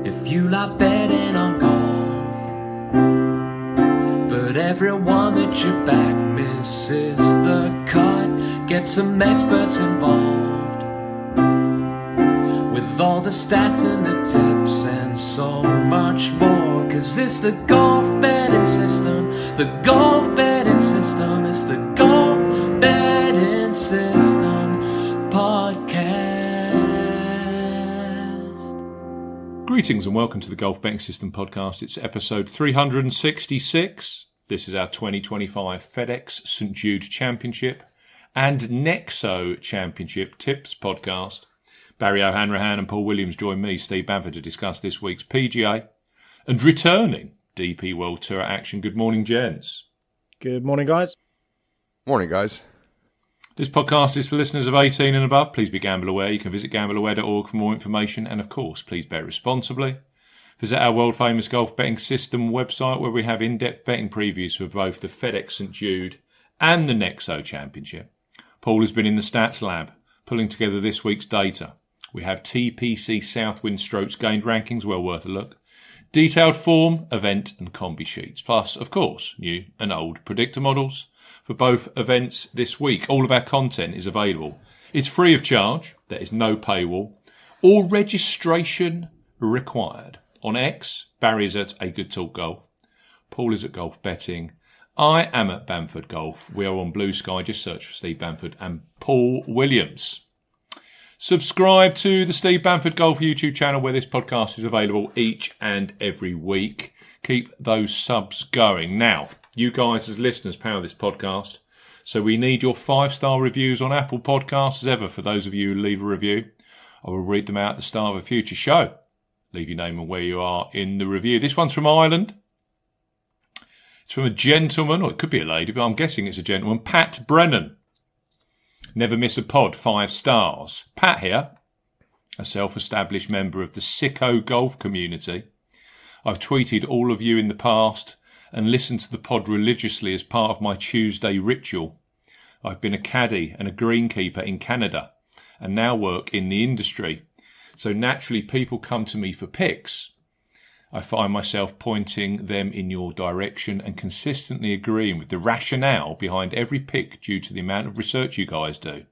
if you like betting on golf. But everyone that you back misses the cut. Get some experts involved with all the stats and the tips and so much more. Cause it's the golf betting system, the golf betting system. It's the golf betting system podcast. Greetings and welcome to the Golf Betting System podcast. It's episode 366. This is our 2025 FedEx St. Jude Championship and Nexo Championship Tips podcast. Barry O'Hanrahan and Paul Williams join me, Steve Bamford, to discuss this week's PGA and returning DP World Tour action. Good morning, gents. Good morning, guys. Morning, guys. This podcast is for listeners of 18 and above. Please be gamble aware. You can visit gambleaware.org for more information. And of course, please bet responsibly. Visit our world famous golf betting system website where we have in-depth betting previews for both the FedEx St. Jude and the Nexo Championship. Paul has been in the stats lab pulling together this week's data. We have TPC Southwind strokes gained rankings, well worth a look. Detailed form, event and combi sheets. Plus, of course, new and old predictor models for both events this week. All of our content is available. It's free of charge. There is no paywall or registration required. On X, Barry is at A Good Talk Golf. Paul is at Golf Betting. I am at Bamford Golf. We are on Bluesky. Just search for Steve Bamford and Paul Williams. Subscribe to the Steve Bamford Golf YouTube channel where this podcast is available each and every week. Keep those subs going. Now, you guys as listeners power this podcast, so we need your 5-star reviews on Apple Podcasts as ever. For those of you who leave a review, I will read them out at the start of a future show. Leave your name and where you are in the review. This one's from Ireland. It's from a gentleman, or it could be a lady, but I'm guessing it's a gentleman. Pat Brennan. Never miss a pod, 5 stars. Pat here, a self-established member of the sicko golf community. I've tweeted all of you in the past and listened to the pod religiously as part of my Tuesday ritual. I've been a caddy and a greenkeeper in Canada and now work in the industry. So naturally people come to me for picks. I find myself pointing them in your direction and consistently agreeing with the rationale behind every pick due to the amount of research you guys do.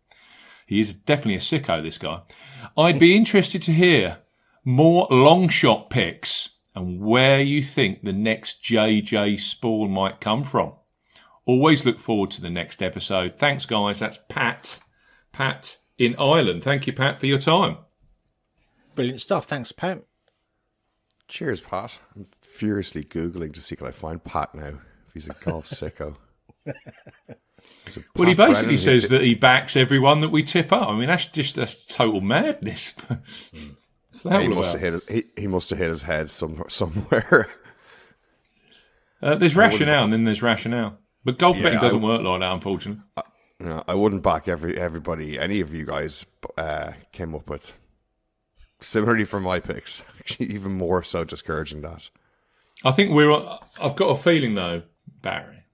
He is definitely a sicko, this guy. I'd be interested to hear more long shot picks and where you think the next JJ spawn might come from. Always look forward to the next episode. Thanks, guys. That's Pat. Pat in Ireland. Thank you, Pat, for your time. Brilliant stuff. Thanks, Pat. Cheers, Pat. I'm furiously Googling to see can I find Pat now, if he's a golf sicko. Well, he basically says that he backs everyone that we tip up. I mean, that's total madness. He must have hit his head somewhere. There's rationale and then there's rationale. But golf betting doesn't work like that, unfortunately. I wouldn't back everybody, any of you guys came up with. Similarly for my picks, actually even more so discouraging that. I think I've got a feeling though, Barry,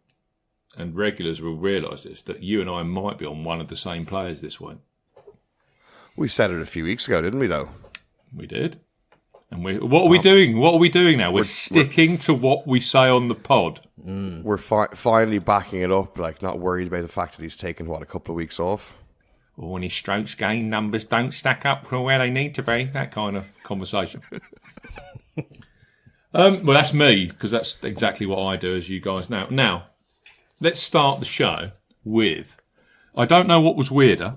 and regulars will realise this, that you and I might be on one of the same players this week. We said it a few weeks ago, didn't we, though? We did. And what are we doing? What are we doing now? We're sticking to what we say on the pod. We're finally backing it up, like not worried about the fact that he's taken, a couple of weeks off. Or when his strokes gain numbers don't stack up to where they need to be. That kind of conversation. Well, that's me, because that's exactly what I do, as you guys know. Now, let's start the show with, I don't know what was weirder.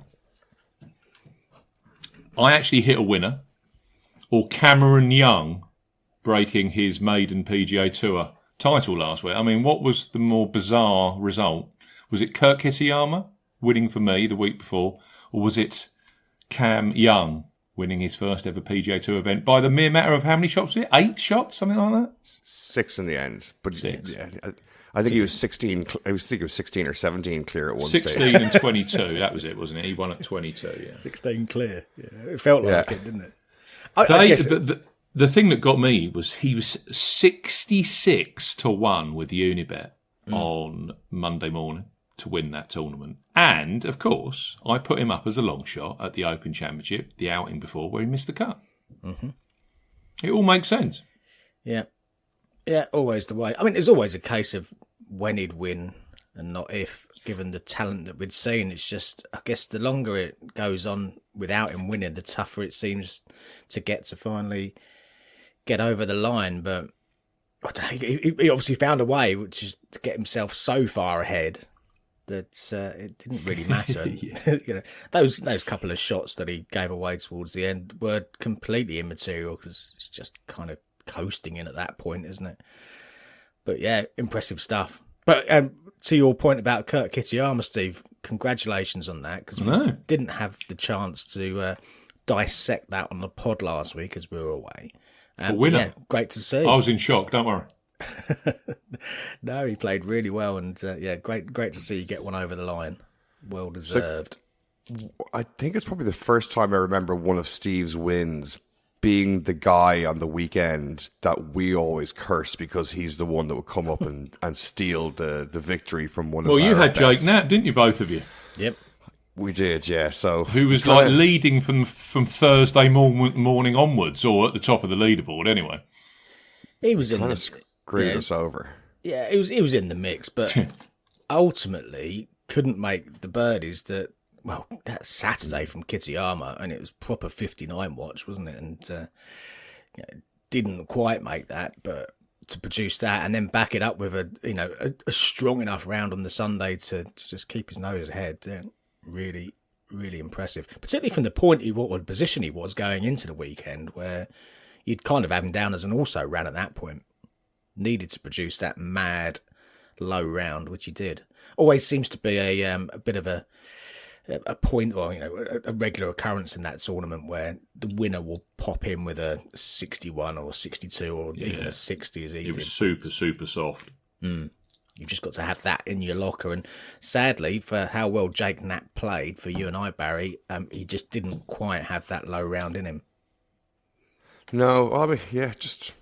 I actually hit a winner, or Cameron Young breaking his maiden PGA Tour title last week. I mean, what was the more bizarre result? Was it Kirk Kitayama winning for me the week before, or was it Cam Young winning his first ever PGA Tour event by the mere matter of how many shots was it? 8 shots, something like that? 6 in the end. But 6. Yeah, I think he was 16. I think it was 16 or 17 clear at one 16 stage. 16 and 22, that was it, wasn't it? He won at 22, yeah. 16 clear. Yeah, it felt like it, didn't it? The thing that got me was he was 66-1 with Unibet on Monday morning to win that tournament. And, of course, I put him up as a long shot at the Open Championship, the outing before, where he missed the cut. Mm-hmm. It all makes sense. Yeah. Yeah, always the way. I mean, there's always a case of when he'd win and not if, given the talent that we'd seen. It's just, I guess the longer it goes on without him winning, the tougher it seems to finally get over the line. But I don't know, he obviously found a way, which is to get himself so far ahead that it didn't really matter. You know, those couple of shots that he gave away towards the end were completely immaterial because it's just kind of coasting in at that point, isn't it? But yeah, impressive stuff. But to your point about Kurt Kitayama, Steve, congratulations on that, because we didn't have the chance to dissect that on the pod last week as we were away. A winner. Yeah, great to see. I was in shock, don't worry. No, he played really well, and yeah, great to see you get one over the line. Well deserved. So, I think it's probably the first time I remember one of Steve's wins being the guy on the weekend that we always curse because he's the one that would come up and steal the victory from one of our Well, you had bets. Jake Knapp, didn't you, both of you? Yep. We did, yeah. So who was like leading from Thursday morning onwards, or at the top of the leaderboard anyway. He was in kind the of screwed us over. Yeah, he was in the mix, but ultimately couldn't make the birdies that Saturday from Kitayama, and it was proper 59 watch, wasn't it? And didn't quite make that, but to produce that and then back it up with a strong enough round on the Sunday to just keep his nose ahead. Yeah, really, really impressive, particularly from the point what position he was going into the weekend, where you'd kind of have him down as an also ran at that point. Needed to produce that mad low round, which he did. Always seems to be a bit of a point, or a regular occurrence in that tournament where the winner will pop in with a 61 or 62 or even a 60 as he did. It was super soft. You've just got to have that in your locker, and sadly, for how well Jake Knapp played for you and I, Barry, he just didn't quite have that low round in him. No, I mean, yeah, just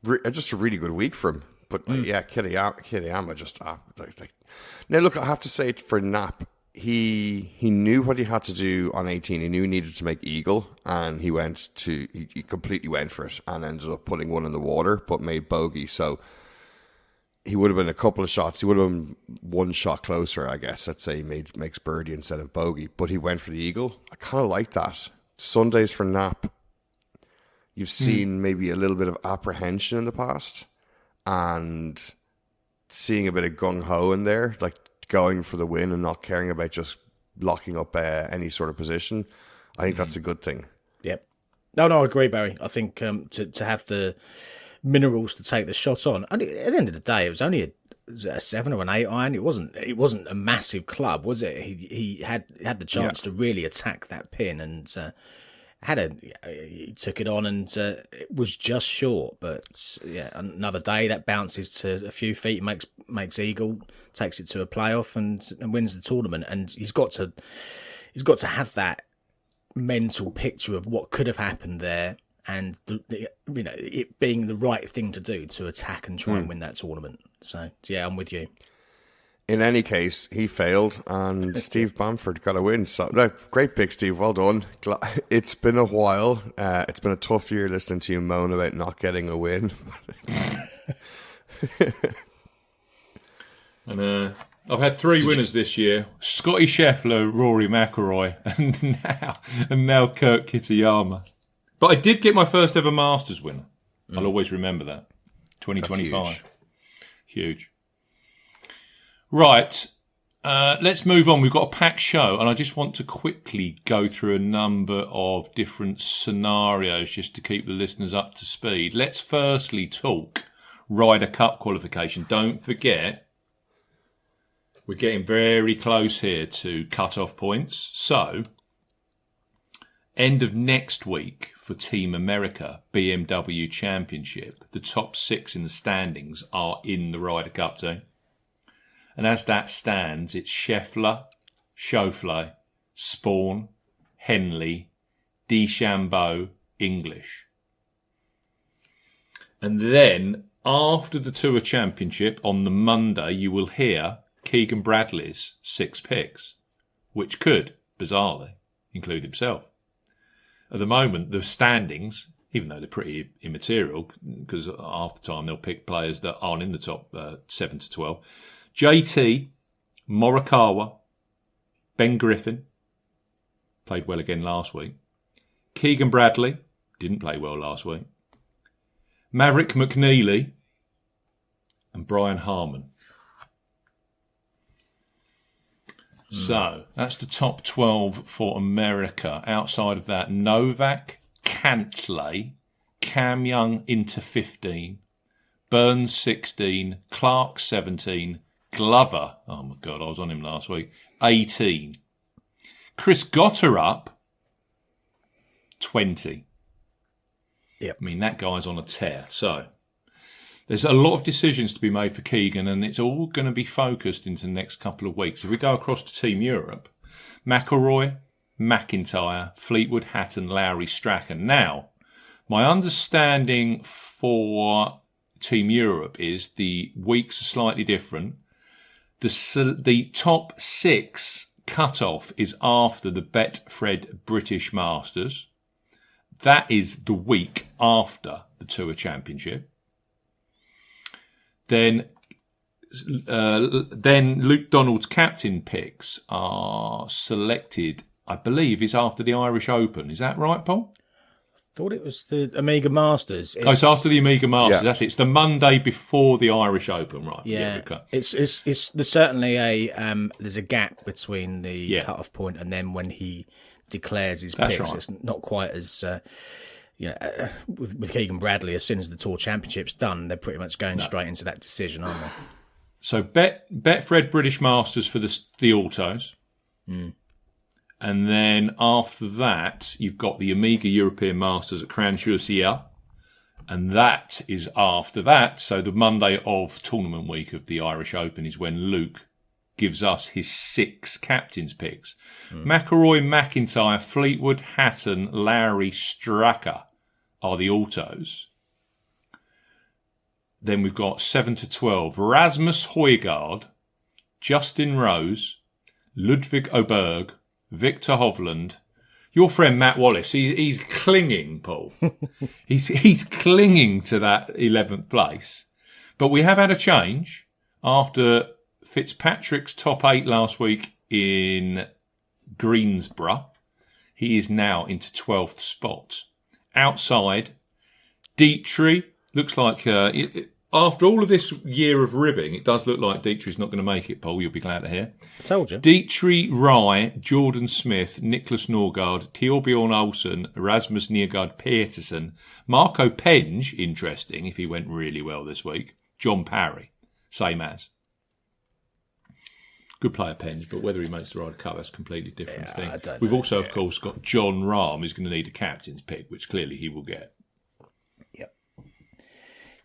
a really good week for him. But yeah, Kitayama just now look, I have to say for Knapp, he knew what he had to do on 18. He knew he needed to make eagle, and he completely went for it and ended up putting one in the water, but made bogey. So he would have been a couple of shots. He would have been one shot closer, I guess. Let's say he makes birdie instead of bogey, but he went for the eagle. I kind of like that. Sundays for Knapp, you've seen maybe a little bit of apprehension in the past, and seeing a bit of gung-ho in there, like going for the win and not caring about just locking up any sort of position. I think that's a good thing. Yep. No, I agree, Barry. I think to have the minerals to take the shot on, and at the end of the day, it was only a 7 or an 8 iron. It wasn't a massive club, was it? He had the chance to really attack that pin, and he took it on, and it was just short. But yeah, another day that bounces to a few feet, makes eagle, takes it to a playoff, and wins the tournament. And he's got to have that mental picture of what could have happened there, and it being the right thing to do to attack and try and win that tournament. So yeah, I'm with you. In any case, he failed, and Steve Bamford got a win. So, no, great pick, Steve. Well done. It's been a while. It's been a tough year listening to you moan about not getting a win. And I've had 3 winners this year: Scotty Scheffler, Rory McIlroy, and now Kurt Kitayama. But I did get my first ever Masters winner. I'll always remember that. 2025. Huge. Right, let's move on. We've got a packed show, and I just want to quickly go through a number of different scenarios just to keep the listeners up to speed. Let's firstly talk Ryder Cup qualification. Don't forget, we're getting very close here to cut-off points. So, end of next week for Team America, BMW Championship, the top 6 in the standings are in the Ryder Cup team. And as that stands, it's Scheffler, Schauffele, Spawn, Henley, DeChambeau, English. And then, after the Tour Championship, on the Monday, you will hear Keegan Bradley's 6 picks, which could, bizarrely, include himself. At the moment, the standings, even though they're pretty immaterial, because half the time they'll pick players that aren't in the top 7 to 12. JT, Morikawa, Ben Griffin, played well again last week. Keegan Bradley, didn't play well last week. Maverick McNeely, and Brian Harmon. So that's the top 12 for America. Outside of that, Novak, Cantlay, Cam Young into 15, Burns 16, Clark 17, Glover, oh my God, I was on him last week, 18. Chris Gotterup, 20. Yep. I mean, that guy's on a tear. So there's a lot of decisions to be made for Keegan, and it's all going to be focused into the next couple of weeks. If we go across to Team Europe, McIlroy, McIntyre, Fleetwood, Hatton, Lowry, Strachan. Now, my understanding for Team Europe is the weeks are slightly different. The top 6 cut-off is after the Betfred British Masters. That is the week after the Tour Championship. Then Luke Donald's captain picks are selected, I believe, is after the Irish Open. Is that right, Paul? Thought it was the Amiga Masters. It's after the Amiga Masters. Yeah. That's it. It's the Monday before the Irish Open, right? Yeah, okay. it's there's certainly there's a gap between the cut-off point and then when he declares his That's picks. right. It's not quite as with Keegan Bradley. As soon as the Tour Championship's done, they're pretty much going straight into that decision, aren't they? So Betfred British Masters for the autos. And then after that, you've got the Amiga European Masters at Cran-sur-Sierre. And that is after that. So the Monday of tournament week of the Irish Open is when Luke gives us his 6 captains picks. McIlroy, McIntyre, Fleetwood, Hatton, Lowry, Straka are the autos. Then we've got 7 to 12. Rasmus Højgaard, Justin Rose, Ludwig Oberg, Victor Hovland, your friend Matt Wallace. He's clinging, Paul. he's clinging to that 11th place. But we have had a change after Fitzpatrick's top 8 last week in Greensboro. He is now into 12th spot. Outside, Dietrich looks like after all of this year of ribbing, it does look like Dietrich's not going to make it, Paul. You'll be glad to hear. I told you. Dietrich, Rye, Jordan Smith, Nicholas Norgard, Torbjorn Olsen, Rasmus Niergaard Peterson, Marco Penge, interesting if he went really well this week, John Parry, same as. Good player, Penge, but whether he makes the Ryder Cup, that's a completely different thing. We've also, of course, got John Rahm, who's going to need a captain's pick, which clearly he will get.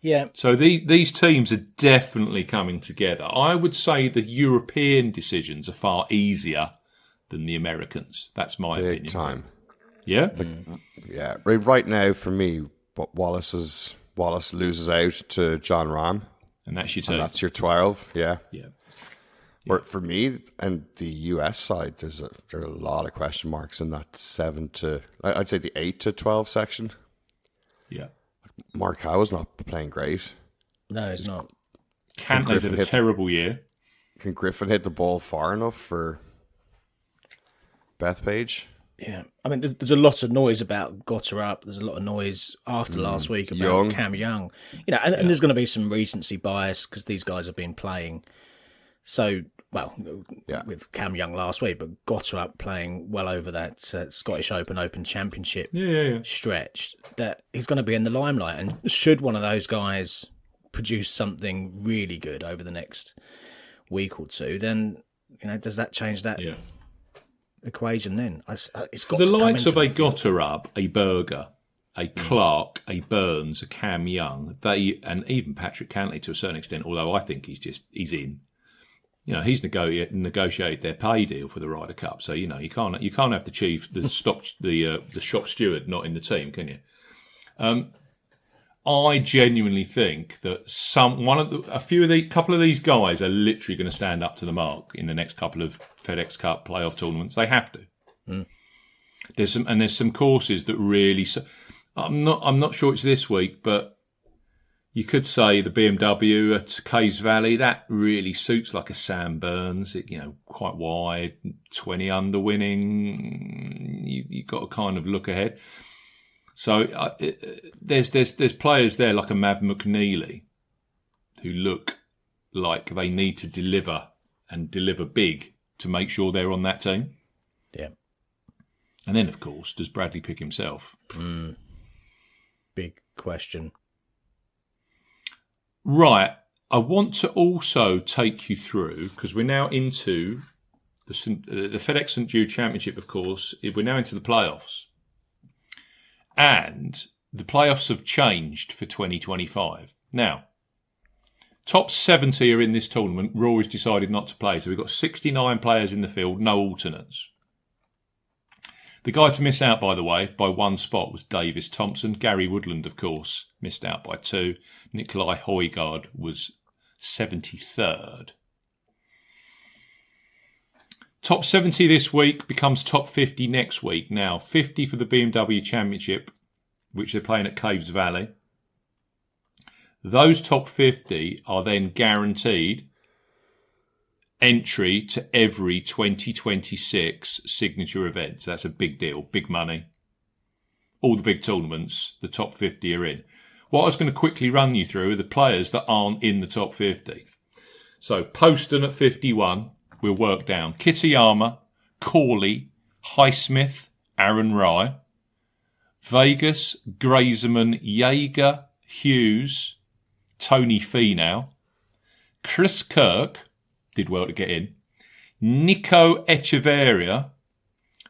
Yeah. So these teams are definitely coming together. I would say the European decisions are far easier than the Americans. That's my opinion. Big time. Yeah? Yeah. Right now, for me, Wallace loses out to John Rahm. And that's your team. And that's your 12, yeah. Yeah. Or for me, and the US side, there are a lot of question marks in that 7 to, I'd say the 8 to 12 section. Yeah. Mark Howe's not playing great. No, it's not. Cantlay's had a terrible year. Can Griffin hit the ball far enough for Bethpage? Yeah, I mean, there's a lot of noise about Gotterup. There's a lot of noise after last week about Cam Young. You know, and there's going to be some recency bias because these guys have been playing so well with Cam Young last week, but Gotterup playing well over that Scottish Open Championship stretch. That he's going to be in the limelight, and should one of those guys produce something really good over the next week or two, then does that change that? Yeah. Equation then it's got the to likes of a come Gotterup, a Berger, a Clark, a Burns, a Cam Young, and even Patrick Cantlay to a certain extent. Although I think he's in. He's negotiated their pay deal for the Ryder Cup, so you can't have the chief, the shop steward not in the team, can you? I genuinely think that a couple of these guys are literally going to stand up to the mark in the next couple of FedEx Cup playoff tournaments. They have to. There's some courses that really. I'm not sure it's this week, but you could say the BMW at Caves Valley, that really suits like a Sam Burns. Quite wide, 20 under winning. You've got to kind of look ahead. So there's players there like a Mav McNeely who look like they need to deliver and deliver big to make sure they're on that team. Yeah. And then, of course, does Bradley pick himself? Big question. Right. I want to also take you through, because we're now into the FedEx St. Jude Championship, of course. We're now into the playoffs. And the playoffs have changed for 2025. Now, top 70 are in this tournament. Rory's decided not to play. So we've got 69 players in the field, no alternates. The guy to miss out, by the way, by one spot was Davis Thompson. Gary Woodland, of course, missed out by 2. Nikolai Højgaard was 73rd. Top 70 this week becomes top 50 next week. Now, 50 for the BMW Championship, which they're playing at Caves Valley. Those top 50 are then guaranteed entry to every 2026 signature event. So that's a big deal, big money. All the big tournaments, the top 50 are in. What I was going to quickly run you through are the players that aren't in the top 50. So Poston at 51, we'll work down. Kitayama, Corley, Highsmith, Aaron Rye, Vegas, Grazeman, Jaeger, Hughes, Tony Finau, Chris Kirk, did well to get in, Nico Echeverria,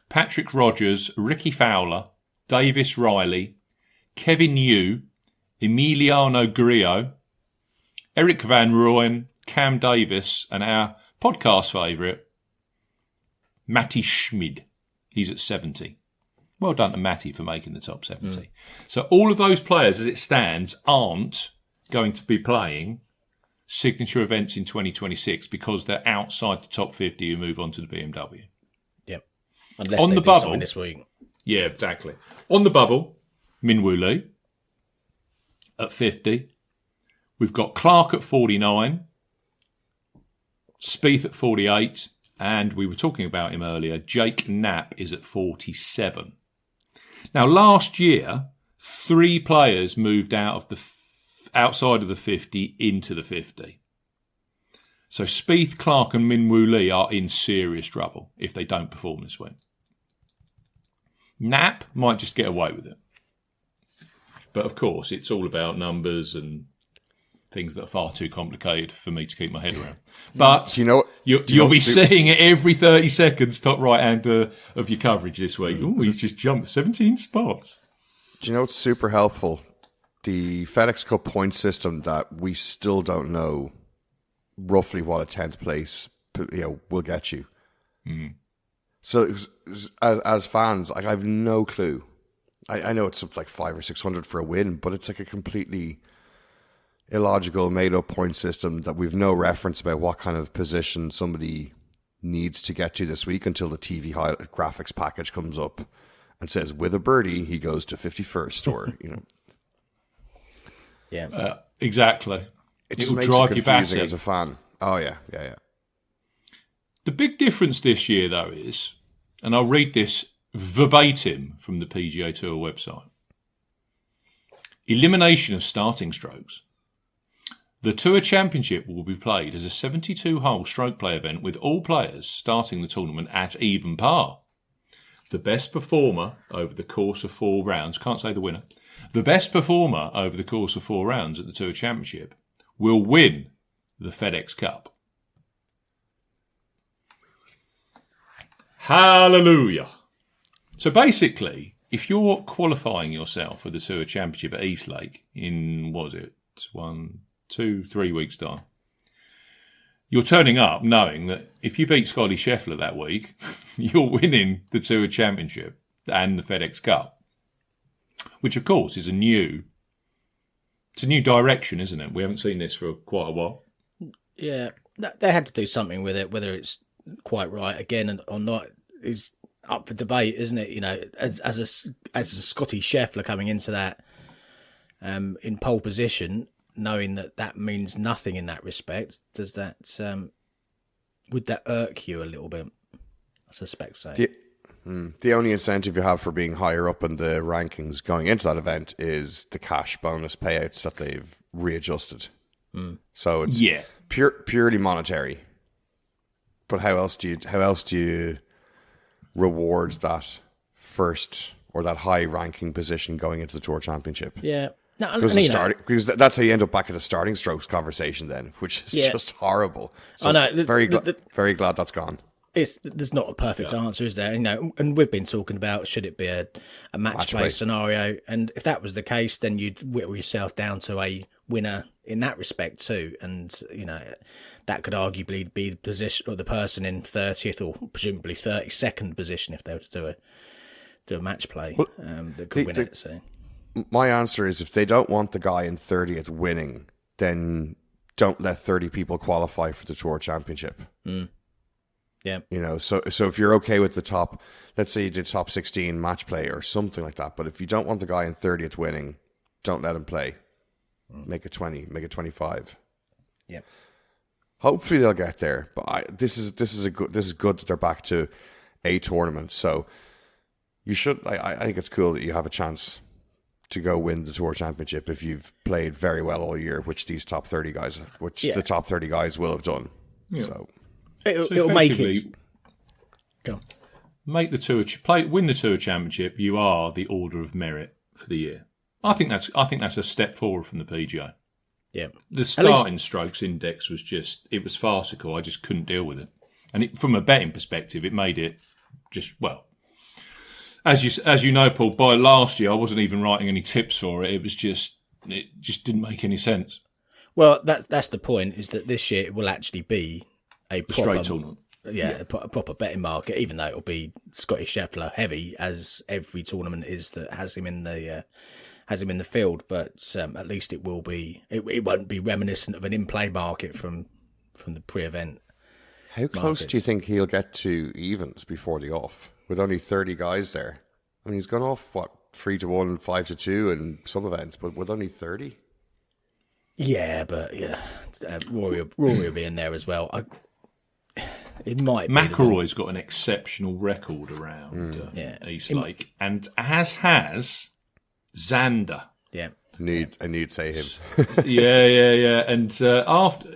Patrick Rogers, Ricky Fowler, Davis Riley, Kevin Yu, Emiliano Grillo, Eric Van Rooyen, Cam Davis, and our podcast favourite, Matty Schmid. He's at 70. Well done to Matty for making the top 70. So all of those players, as it stands, aren't going to be playing signature events in 2026 because they're outside the top 50 who move on to the BMW. Yep. Unless on they the do bubble something this week. Yeah, exactly. On the bubble, Minwoo Lee at 50. We've got Clark at 49, Spieth at 48, and we were talking about him earlier, Jake Knapp is at 47. Now, last year, 3 players moved outside of the 50 into the 50. So Spieth, Clark and Minwoo Lee are in serious trouble if they don't perform this week. Knapp might just get away with it. But of course, it's all about numbers and things that are far too complicated for me to keep my head around. But you'll be seeing it every 30 seconds, top right-hand of your coverage this week. Oh, he's just jumped 17 spots. Do you know what's super helpful? The FedEx Cup point system that we still don't know roughly what a 10th place will get you. Mm. So as fans, I have no clue. I know it's like 500 or 600 for a win, but it's like a completely illogical, made-up point system that we've no reference about what kind of position somebody needs to get to this week until the TV graphics package comes up and says, with a birdie, he goes to 51st, or, Yeah, It exactly. just will makes drive it you confusing batty as a fan. Oh, yeah. The big difference this year, though, is, and I'll read this verbatim from the PGA Tour website, elimination of starting strokes. The Tour Championship will be played as a 72-hole stroke play event with all players starting the tournament at even par. The best performer over the course of 4 rounds, can't say the winner, the best performer over the course of 4 rounds at the Tour Championship will win the FedEx Cup. Hallelujah. So basically, if you're qualifying yourself for the Tour Championship at Eastlake in, 1, 2, 3 weeks' time, you're turning up knowing that if you beat Scotty Scheffler that week, you're winning the Tour Championship and the FedEx Cup, which, of course, is a new direction, isn't it? We haven't seen this for quite a while. Yeah, they had to do something with it, whether it's quite right again or not is up for debate, isn't it? You know, as a Scotty Scheffler coming into that in pole position, knowing that means nothing in that respect, does that would that irk you a little bit? I suspect so. The only incentive you have for being higher up in the rankings going into that event is the cash bonus payouts that they've readjusted. So it's purely monetary. But how else do you reward that first or that high ranking position going into the Tour Championship? Yeah. No, because that's how you end up back at the starting strokes conversation then, which is just horrible. So I know. Very glad that's gone. There's not a perfect answer, is there? You know, and we've been talking about should it be a match play scenario, and if that was the case, then you'd whittle yourself down to a winner in that respect too, and you know that could arguably be the position or the person in 30th or presumably 32nd position if they were to do a match play that could win it. So my answer is if they don't want the guy in 30th winning, then don't let 30 people qualify for the Tour Championship. Yeah, you know, so if you're okay with the top, let's say you did top 16 match play or something like that, but if you don't want the guy in 30th winning, don't let him play. Make it 20, make it 25. Yeah. Hopefully they'll get there, but this is good that they're back to a tournament. So you should. I think it's cool that you have a chance to go win the Tour Championship if you've played very well all year, which the top 30 guys will have done. Yeah. So. It'll make it. Go on. Win the Tour Championship. You are the order of merit for the year. I think that's a step forward from the PGA. Yeah, the starting strokes index was farcical. I just couldn't deal with it, and from a betting perspective, it made it just as you know, Paul. By last year, I wasn't even writing any tips for it. It just didn't make any sense. Well, that's the point. Is that this year it will actually be a proper straight tournament. Yeah, a proper betting market, even though it'll be Scotty Scheffler heavy, as every tournament is that has him in the field. But at least it will be. It won't be reminiscent of an in-play market from the pre-event. How close do you think he'll get to evens before the off with only 30 guys there? I mean, he's gone off 3-1, 5-2 in some events, but with only 30. Yeah, but Rory will be in there as well. It might. McIlroy's got an exceptional record around East Lake, and as has Xander. Yeah, I need to say him. yeah. And after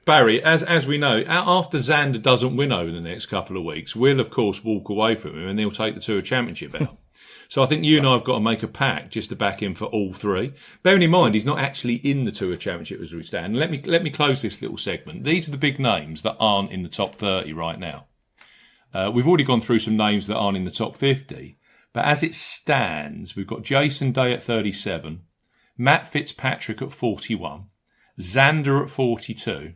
Barry, as we know, after Xander doesn't win over the next couple of weeks, we'll of course walk away from him, and he'll take the Tour Championship out. So I think you and I have got to make a pact just to back him for all three. Bearing in mind, he's not actually in the Tour Championship as we stand. Let me close this little segment. These are the big names that aren't in the top 30 right now. We've already gone through some names that aren't in the top 50. But as it stands, we've got Jason Day at 37, Matt Fitzpatrick at 41, Xander at 42,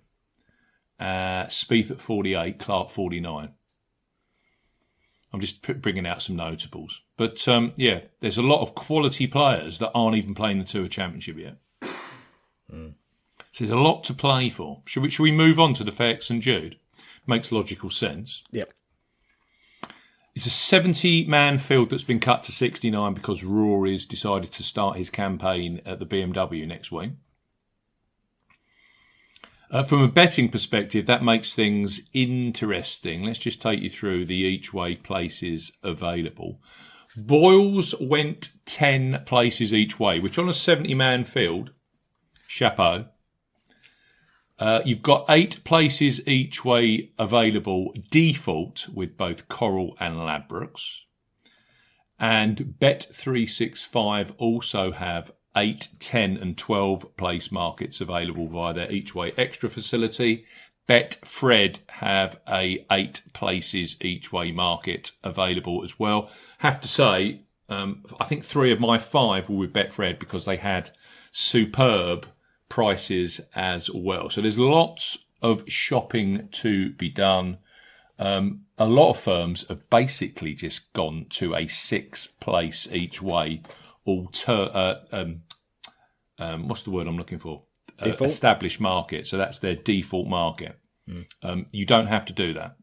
Spieth at 48, Clark 49. I'm just bringing out some notables. But, there's a lot of quality players that aren't even playing the Tour Championship yet. So there's a lot to play for. Should we move on to the FedEx and Jude? Makes logical sense. Yep. It's a 70-man field that's been cut to 69 because Rory's decided to start his campaign at the BMW next week. From a betting perspective, that makes things interesting. Let's just take you through the each-way places available. Boyles went 10 places each way, which on a 70-man field, chapeau. You've got 8 places each way available default with both Coral and Ladbrokes. And Bet365 also have 8, 10 and 12 place markets available via their each way extra facility. Betfred have a 8 places each way market available as well. Have to say, I think 3 of my 5 were with Betfred because they had superb prices as well. So there's lots of shopping to be done. A lot of firms have basically just gone to a 6 place each way what's the word I'm looking for? Established market. So that's their default market. You don't have to do that.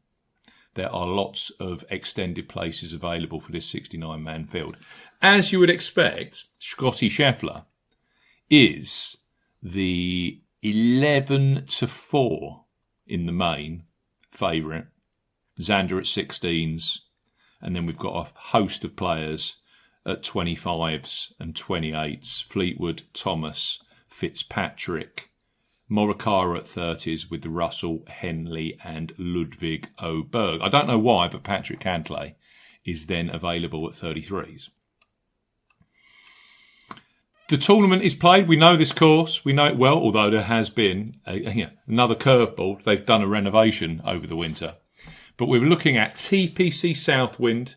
there are lots of extended places available for this 69-man field. As you would expect, Scotty Scheffler is the 11-4 in the main favourite. Xander at 16s, and then we've got a host of players at 25s and 28s. Fleetwood, Thomas, Fitzpatrick, Morikawa at 30s with Russell, Henley and Ludwig Oberg. I don't know why, but Patrick Cantlay is then available at 33s. The tournament is played. We know this course. We know it well, although there has been another curveball. They've done a renovation over the winter. But we're looking at TPC Southwind,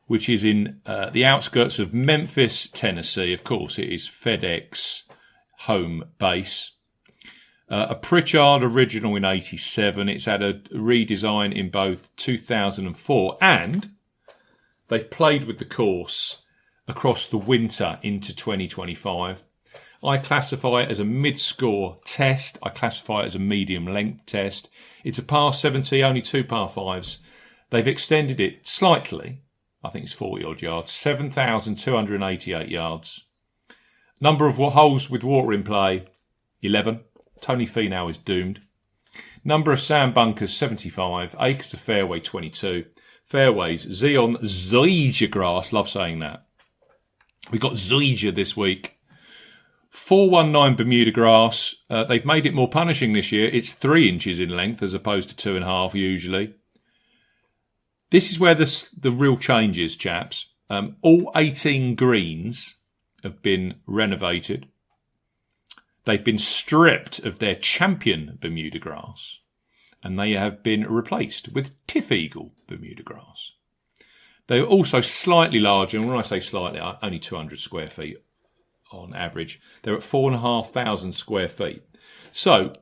which is in the outskirts of Memphis, Tennessee. Of course, it is FedEx home base. A Pritchard original in 87. It's had a redesign in both 2004, and they've played with the course across the winter into 2025. I classify it as a mid-score test. I classify it as a medium-length test. It's a par 70, only 2 par 5s. They've extended it slightly. I think it's 40-odd yards. 7,288 yards. Number of holes with water in play, 11. Tony Finau is doomed. Number of sand bunkers, 75. Acres of fairway, 22. Fairways, Zion Zoysia grass. Love saying that. We've got Zoysia this week. 419 Bermuda grass. They've made it more punishing this year. It's 3 inches in length as opposed to 2.5 usually. This is where the real change is, chaps. All 18 greens have been renovated. They've been stripped of their champion Bermuda grass, and they have been replaced with Tiff Eagle Bermuda grass. They're also slightly larger, and when I say slightly, only 200 square feet on average. They're at 4,500 square feet. So,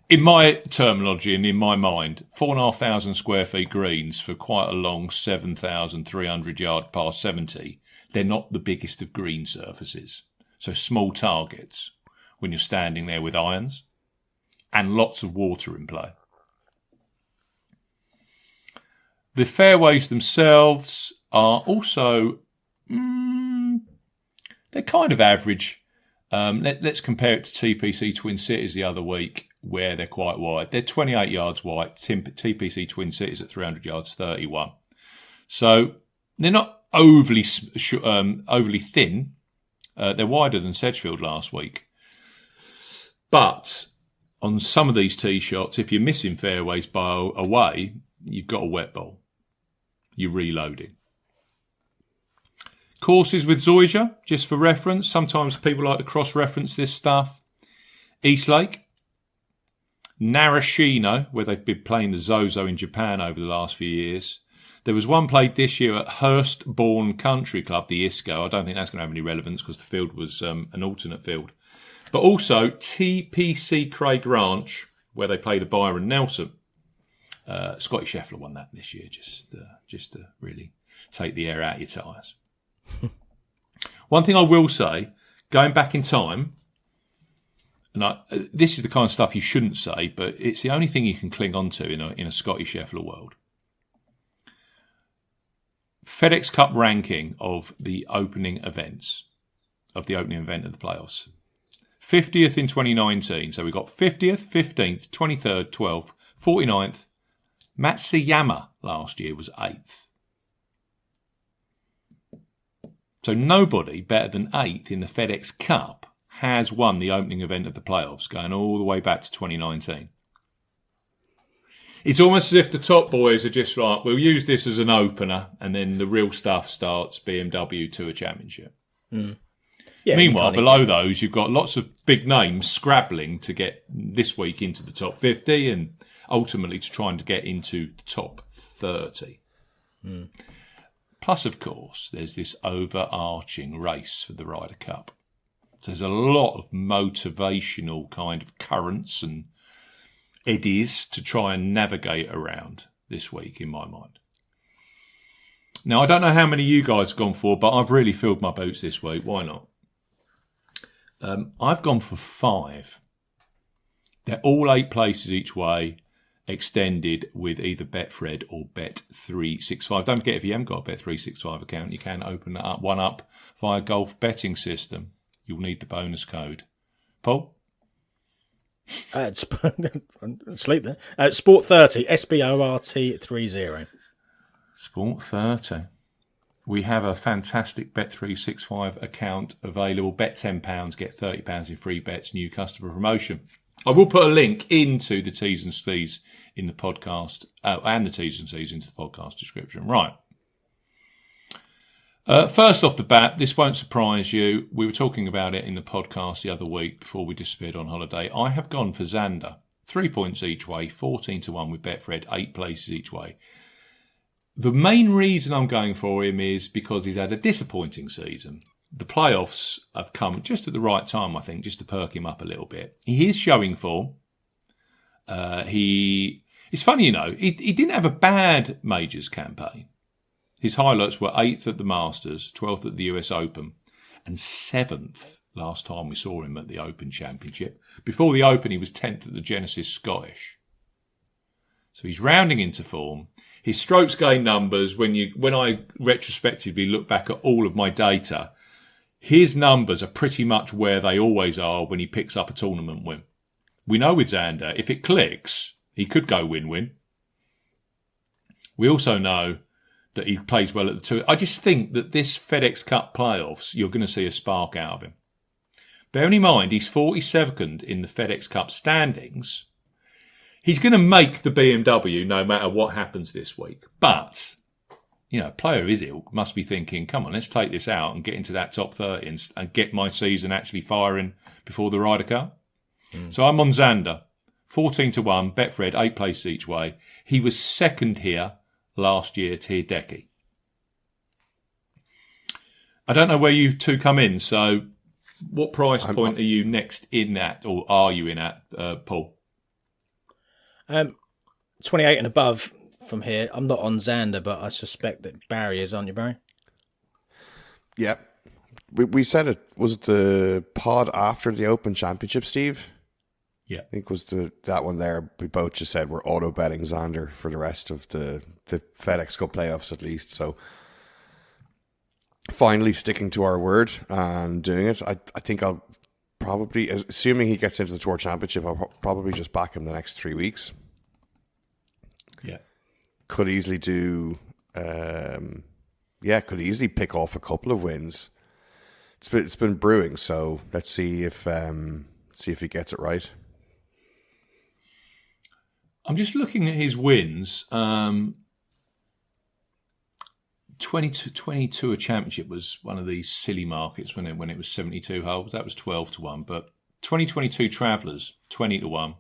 in my terminology and in my mind, 4,500 square feet greens for quite a long 7,300 yard par 70, they're not the biggest of green surfaces. So small targets when you're standing there with irons and lots of water in play. The fairways themselves are also, they're kind of average. Let's compare it to TPC Twin Cities the other week, where they're quite wide. They're 28 yards wide. TPC Twin Cities at 300 yards, 31. So they're not overly thin. They're wider than Sedgefield last week. But on some of these tee shots, if you're missing fairways by away, you've got a wet ball. You're reloading. Courses with Zoysia, just for reference. Sometimes people like to cross-reference this stuff. Eastlake. Narashino, where they've been playing the Zozo in Japan over the last few years. There was one played this year at Hurstbourne Country Club, the ISCO. I don't think that's going to have any relevance because the field was an alternate field. But also TPC Craig Ranch, where they play the Byron Nelson. Scotty Scheffler won that this year, just to really take the air out of your tyres. One thing I will say, going back in time, and this is the kind of stuff you shouldn't say, but it's the only thing you can cling on to in a Scotty Scheffler world. FedEx Cup ranking of the opening events, of the opening event of the playoffs. 50th in 2019. So we got 50th, 15th, 23rd, 12th, 49th. Matsuyama last year was 8th. So nobody better than 8th in the FedEx Cup has won the opening event of the playoffs, going all the way back to 2019. It's almost as if the top boys are just like, we'll use this as an opener, and then the real stuff starts BMW to a championship. Mm. Yeah, Meanwhile, below those, you've got lots of big names scrabbling to get this week into the top 50 and ultimately to try and get into the top 30. Mm. Plus, of course, there's this overarching race for the Ryder Cup. So there's a lot of motivational kind of currents and eddies to try and navigate around this week, in my mind. Now, I don't know how many you guys have gone for, but I've really filled my boots this week. Why not? I've gone for 5. They're all 8 places each way. extended with either Betfred or Bet365. Don't forget, if you haven't got a Bet365 account, you can open that up via Golf Betting System. You'll need the bonus code. Paul? Sleep there. Sport 30, SPORT30. Sport 30. We have a fantastic Bet365 account available. Bet £10, get £30 in free bets, new customer promotion. I will put a link into the T's and C's in the podcast, and the T's and C's into the podcast description. Right. First off the bat, this won't surprise you. We were talking about it in the podcast the other week before we disappeared on holiday. I have gone for Xander. 3 points each way, 14-1 with Betfred, 8 places each way. The main reason I'm going for him is because he's had a disappointing season. The playoffs have come just at the right time, I think, just to perk him up a little bit. He is showing form. It's funny, he didn't have a bad majors campaign. His highlights were 8th at the Masters, 12th at the US Open, and 7th last time we saw him at the Open Championship. Before the Open, he was 10th at the Genesis Scottish. So he's rounding into form. His strokes gain numbers, when I retrospectively look back at all of my data, his numbers are pretty much where they always are when he picks up a tournament win. We know with Xander, if it clicks, he could go win-win. We also know that he plays well at the tour. I just think that this FedEx Cup playoffs, you're going to see a spark out of him. Bearing in mind, he's 42nd in the FedEx Cup standings. He's going to make the BMW no matter what happens this week. But, player of his ilk must be thinking, come on, let's take this out and get into that top 30 and get my season actually firing before the Ryder Cup. So I'm on Xander, 14-1, Betfred, 8 places each way. He was second here last year to Hideki. I don't know where you two come in, so what price point are you next in at, or are you in at, Paul? 28 and above from here. I'm not on Xander, but I suspect that Barry is, aren't you, Barry? Yeah. We said it. Was it the pod after the Open Championship, Steve? Yeah. I think it was that one there. We both just said we're auto-betting Xander for the rest of the FedEx Cup playoffs at least. So finally sticking to our word and doing it. I think I'll probably, assuming he gets into the Tour Championship, I'll probably just back him the next 3 weeks. Yeah. Could easily do, could easily pick off a couple of wins. It's been brewing, so let's see if he gets it right. I'm just looking at his wins. 22 a championship was one of these silly markets when it was 72 holes. That was 12-1. But 2022 Travellers, 20-1.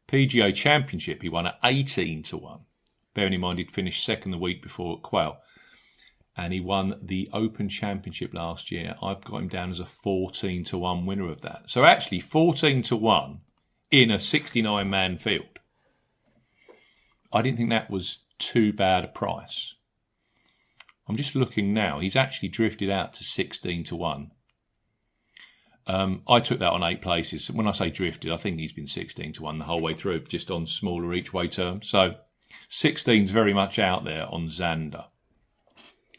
PGA Championship, he won at 18-1. Bearing in mind he'd finished second the week before at Quail. And he won the Open Championship last year. I've got him down as a 14-1 winner of that. So actually 14-1 in a 69-man field. I didn't think that was too bad a price. I'm just looking now. He's actually drifted out to 16-1. I took that on 8 places. When I say drifted, I think he's been 16-1 the whole way through, just on smaller each way terms. So 16's very much out there on Xander.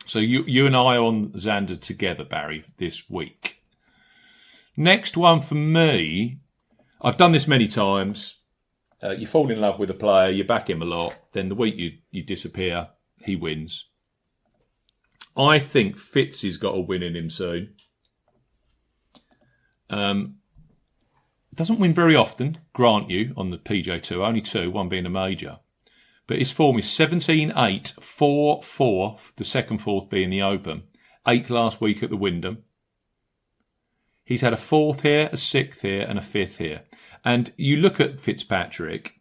So you and I are on Xander together, Barry, this week. Next one for me, I've done this many times. You fall in love with a player, you back him a lot, then the week you disappear, he wins. I think Fitzy's got a win in him soon. Doesn't win very often, grant you, on the PJ Tour. Only 2, one being a major. But his form is 17-8, 4-4, the second fourth being the Open. 8th last week at the Wyndham. He's had a 4th here, a 6th here, and a 5th here. And you look at Fitzpatrick,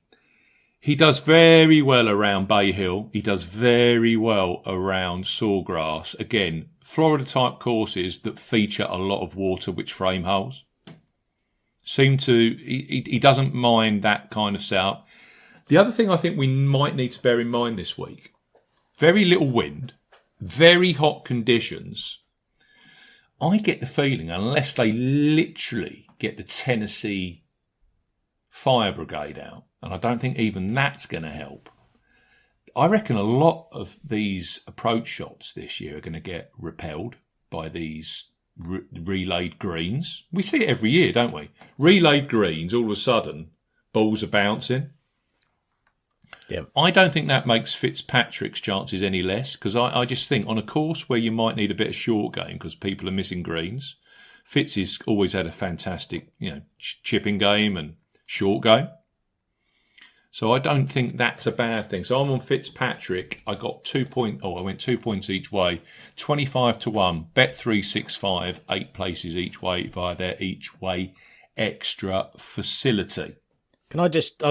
he does very well around Bay Hill. He does very well around Sawgrass. Again, Florida-type courses that feature a lot of water, which frame holes. He doesn't mind that kind of setup. The other thing I think we might need to bear in mind this week, very little wind, very hot conditions. I get the feeling, unless they literally get the Tennessee Fire Brigade out, And I don't think even that's going to help. I reckon a lot of these approach shots this year are going to get repelled by these relayed greens. We see it every year, don't we? Relayed greens, all of a sudden, balls are bouncing. Yeah. I don't think that makes Fitzpatrick's chances any less, because I just think on a course where you might need a bit of short game because people are missing greens, Fitz has always had a fantastic, chipping game and short game. So I don't think that's a bad thing. So I'm on Fitzpatrick. I got I went 2 points each way, 25-1, bet 365, 8 places each way via their each way extra facility. I'll just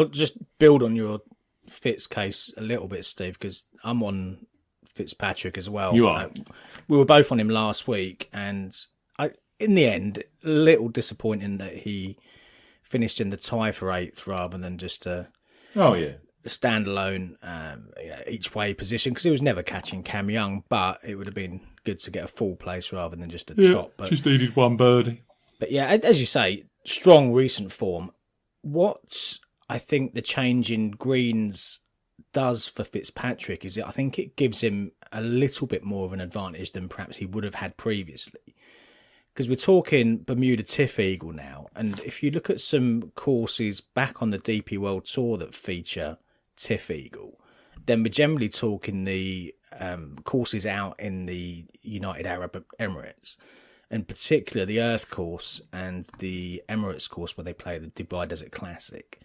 build on your Fitz case a little bit, Steve, because I'm on Fitzpatrick as well. You are. We were both on him last week, and in the end, a little disappointing that he finished in the tie for 8th rather than just a standalone each way position, because he was never catching Cam Young, but it would have been good to get a full place rather than just a chop. But just needed one birdie. But yeah, as you say, strong recent form. What I think the change in greens does for Fitzpatrick is I think it gives him a little bit more of an advantage than perhaps he would have had previously. Because we're talking Bermuda Tiff Eagle now, and if you look at some courses back on the DP World Tour that feature Tiff Eagle, then we're generally talking the courses out in the United Arab Emirates, in particular the Earth course and the Emirates course where they play the Dubai Desert Classic.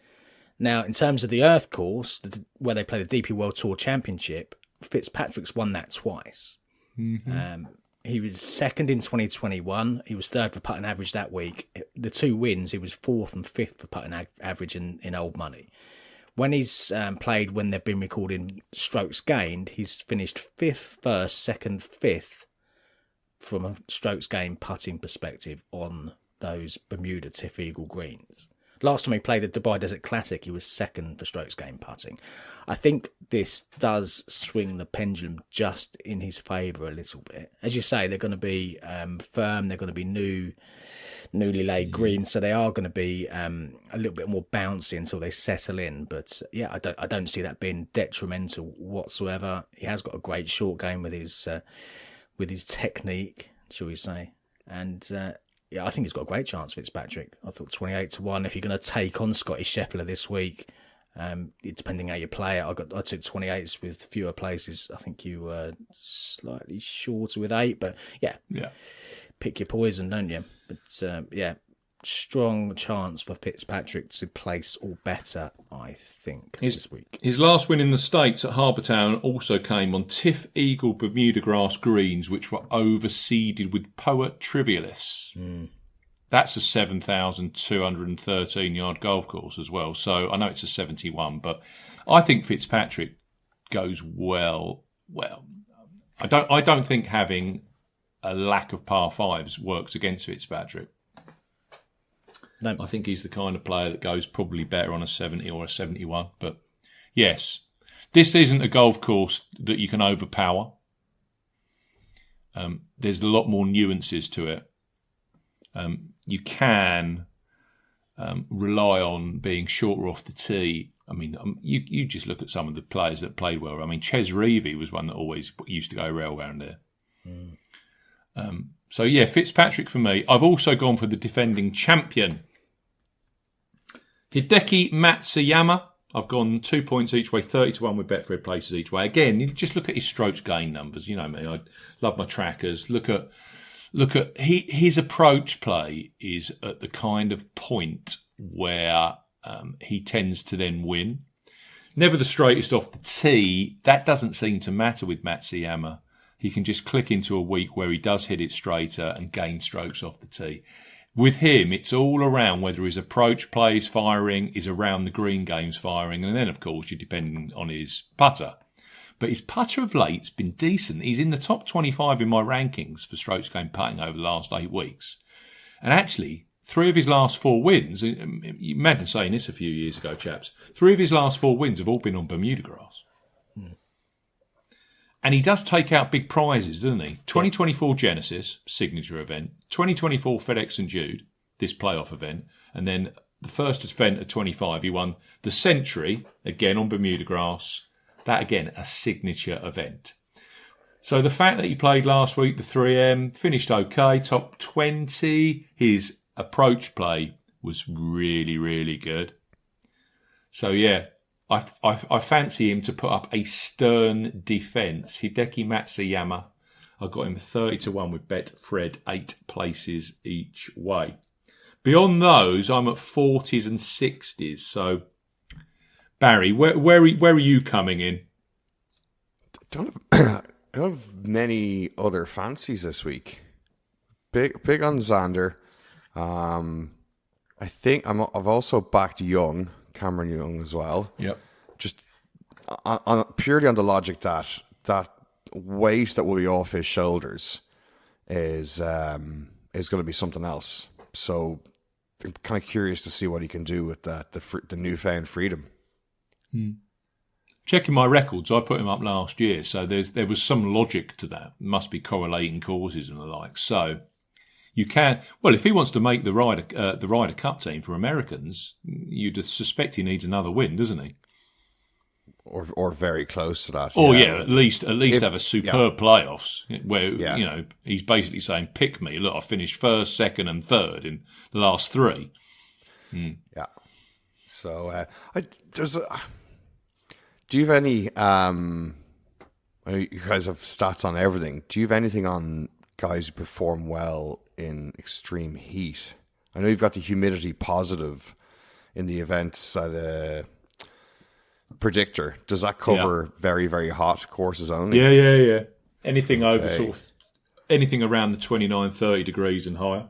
Now, in terms of the Earth course, where they play the DP World Tour Championship, Fitzpatrick's won that twice. Mm-hmm. He was second in 2021. He was third for putting average that week. The 2 wins, he was 4th and 5th for putting average in old money. When he's played, when they've been recording strokes gained, he's finished 5th, 1st, 2nd, 5th from a strokes gained putting perspective on those Bermuda Tiff Eagle greens. Last time he played the Dubai Desert Classic, he was 2nd for strokes gained putting. I think this does swing the pendulum just in his favour a little bit. As you say, they're going to be firm, they're going to be newly laid greens, so they are going to be a little bit more bouncy until they settle in. But yeah, I don't see that being detrimental whatsoever. He has got a great short game with his technique, shall we say, and yeah, I think he's got a great chance, Fitzpatrick. I thought 28-1. If you're going to take on Scotty Scheffler this week, depending how you play it, I took 28s with fewer places. I think you were slightly shorter with 8, but yeah, pick your poison, don't you? But yeah, strong chance for Fitzpatrick to place or better, I think, this week. His last win in the States at Harbour Town also came on Tiff Eagle Bermuda grass greens, which were overseeded with Poet Trivialis. That's a 7,213 yard golf course as well. So I know it's a 71, but I think Fitzpatrick goes well. I don't think having a lack of par fives works against Fitzpatrick. No. I think he's the kind of player that goes probably better on a 70 or a 71. But yes, this isn't a golf course that you can overpower. There's a lot more nuances to it. You can rely on being shorter off the tee. I mean, you just look at some of the players that played well. I mean, Ches Reavie was one that always used to go rail around there. So yeah, Fitzpatrick for me. I've also gone for the defending champion, Hideki Matsuyama. I've gone 2 points each way, 30-1 with Betfred places each way. Again, you just look at his strokes gain numbers. You know me, I love my trackers. Look at his approach play is at the kind of point where he tends to then win. Never the straightest off the tee. That doesn't seem to matter with Matsuyama. He can just click into a week where he does hit it straighter and gain strokes off the tee. With him, it's all around whether his approach play is firing, is around the green game's firing, and then, of course, you're depending on his putter. But his putter of late's been decent. He's in the top 25 in my rankings for strokes game putting over the last 8 weeks. And actually, 3 of his last 4 wins, you imagine saying this a few years ago, chaps, 3 of his last 4 wins have all been on Bermuda grass. And he does take out big prizes, doesn't he? 2024 Genesis, signature event. 2024 FedEx and Jude, this playoff event. And then the first event at 25, he won the Century, again on Bermuda grass. That, again, a signature event. So the fact that he played last week, the 3M, finished okay, top 20. His approach play was really, really good. So, yeah, I fancy him to put up a stern defence. Hideki Matsuyama, I got him 30-1 with Betfred, 8 places each way. Beyond those, I'm at 40s and 60s. So, Barry, where are you coming in? I don't have many other fancies this week. Big on Xander. I think I've also backed Cameron Young as well. Yep. Just purely on the logic that weight that will be off his shoulders is going to be something else. So I'm kind of curious to see what he can do with that, the newfound freedom. Checking my records, I put him up last year, so there was some logic to that. Must be correlating causes and the like. So you can, well, if he wants to make the Ryder Cup team for Americans, you'd suspect he needs another win, doesn't he? Or very close to that. Oh yeah, at least have a superb playoffs where he's basically saying, pick me. Look, I finished first, second, and third in the last 3. Yeah. So do you have any? You guys have stats on everything. Do you have anything on guys who perform well in extreme heat? I know you've got the humidity positive in the events at Predictor. Does that cover very, very hot courses only? Yeah. Anything over anything around the 29, 30 degrees and higher.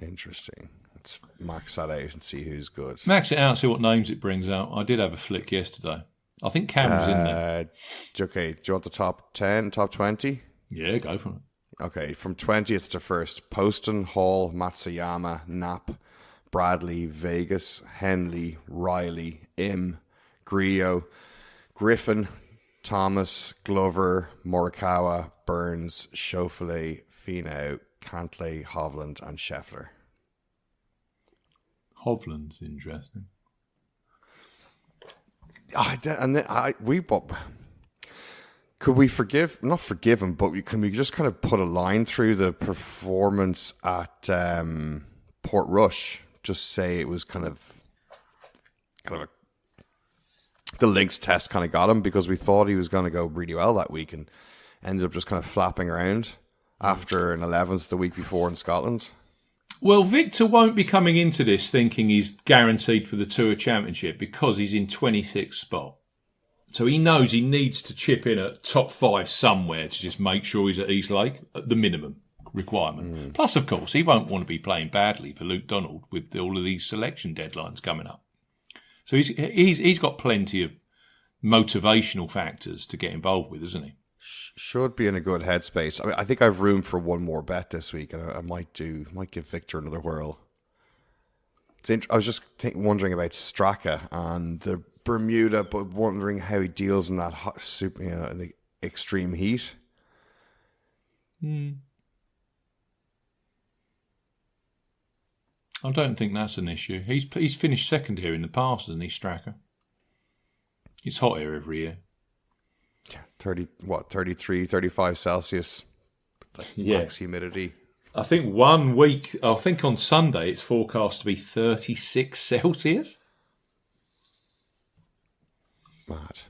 Interesting. Let's max that out and see who's good. Max it out, see what names it brings out. I did have a flick yesterday. I think Cam's in there. Okay, do you want the top 10, top 20? Yeah, go for it. Okay, from 20th to 1st, Poston, Hall, Matsuyama, Knapp, Bradley, Vegas, Henley, Riley, Im, Grillo, Griffin, Thomas, Glover, Morikawa, Burns, Schauffele, Finau, Cantlay, Hovland, and Scheffler. Hovland's interesting. Could we not forgive him, but can we just kind of put a line through the performance at Port Rush? Just say it was kind of the links test kind of got him, because we thought he was going to go really well that week and ended up just kind of flapping around after an 11th the week before in Scotland. Well, Victor won't be coming into this thinking he's guaranteed for the Tour Championship because he's in 26th spot. So he knows he needs to chip in at top 5 somewhere to just make sure he's at East Lake at the minimum requirement. Plus, of course, he won't want to be playing badly for Luke Donald with all of these selection deadlines coming up. So he's got plenty of motivational factors to get involved with, isn't he? Should be in a good headspace. I mean, I think I've room for one more bet this week, and I might give Victor another whirl. I was just wondering about Straka and the Bermuda, but wondering how he deals in that hot, super, in the extreme heat. I don't think that's an issue. He's finished second here in the past, hasn't he, Straka? It's hot here every year. Yeah, 33, 35 Celsius, max humidity. I think 1 week, I think on Sunday it's forecast to be 36 Celsius. Mad.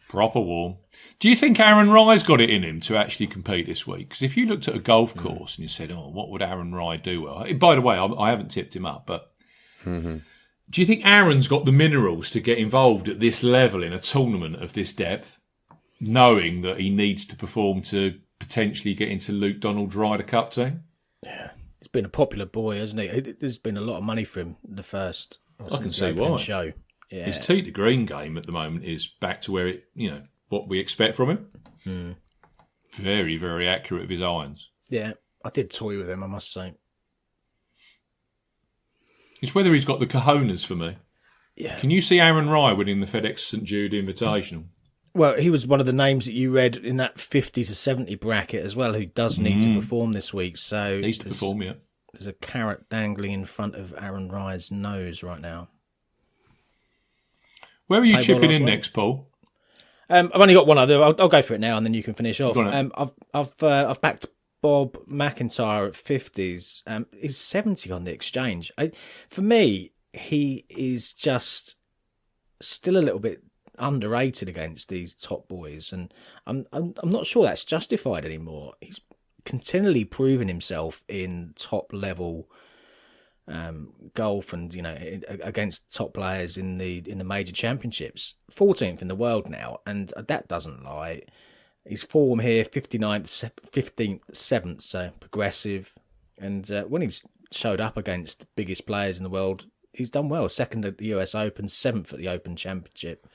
Proper warm. Do you think Aaron Rye's got it in him to actually compete this week? Because if you looked at a golf course and you said, what would Aaron Rye do well? By the way, I haven't tipped him up, but do you think Aaron's got the minerals to get involved at this level in a tournament of this depth, knowing that he needs to perform to potentially get into Luke Donald's Ryder Cup team? Yeah, he's been a popular boy, hasn't he? There's been a lot of money for him the first. I can see why. Show. Yeah. His tee to green game at the moment is back to where what we expect from him. Very, very accurate with his irons. Yeah, I did toy with him, I must say. It's whether he's got the cojones for me. Yeah. Can you see Aaron Rye winning the FedEx St Jude Invitational? Well, he was one of the names that you read in that 50 to 70 bracket as well, who does need to perform this week. So needs to perform, yeah. There's a carrot dangling in front of Aaron Rye's nose right now. Where are you Play chipping ball last in week. next, Paul? I've only got one other. I'll go for it now, and then you can finish off. Go on then. I've backed Bob McIntyre at 50s. He's 70 on the exchange. For me, he is just still a little bit underrated against these top boys, and I'm not sure that's justified anymore. He's continually proven himself in top level golf, and against top players in the major championships. 14th in the world now, and that doesn't lie. His form here, 59th, 15th, 7th, so progressive. And when he's showed up against the biggest players in the world, he's done well. 2nd at the US Open, 7th at the Open Championship.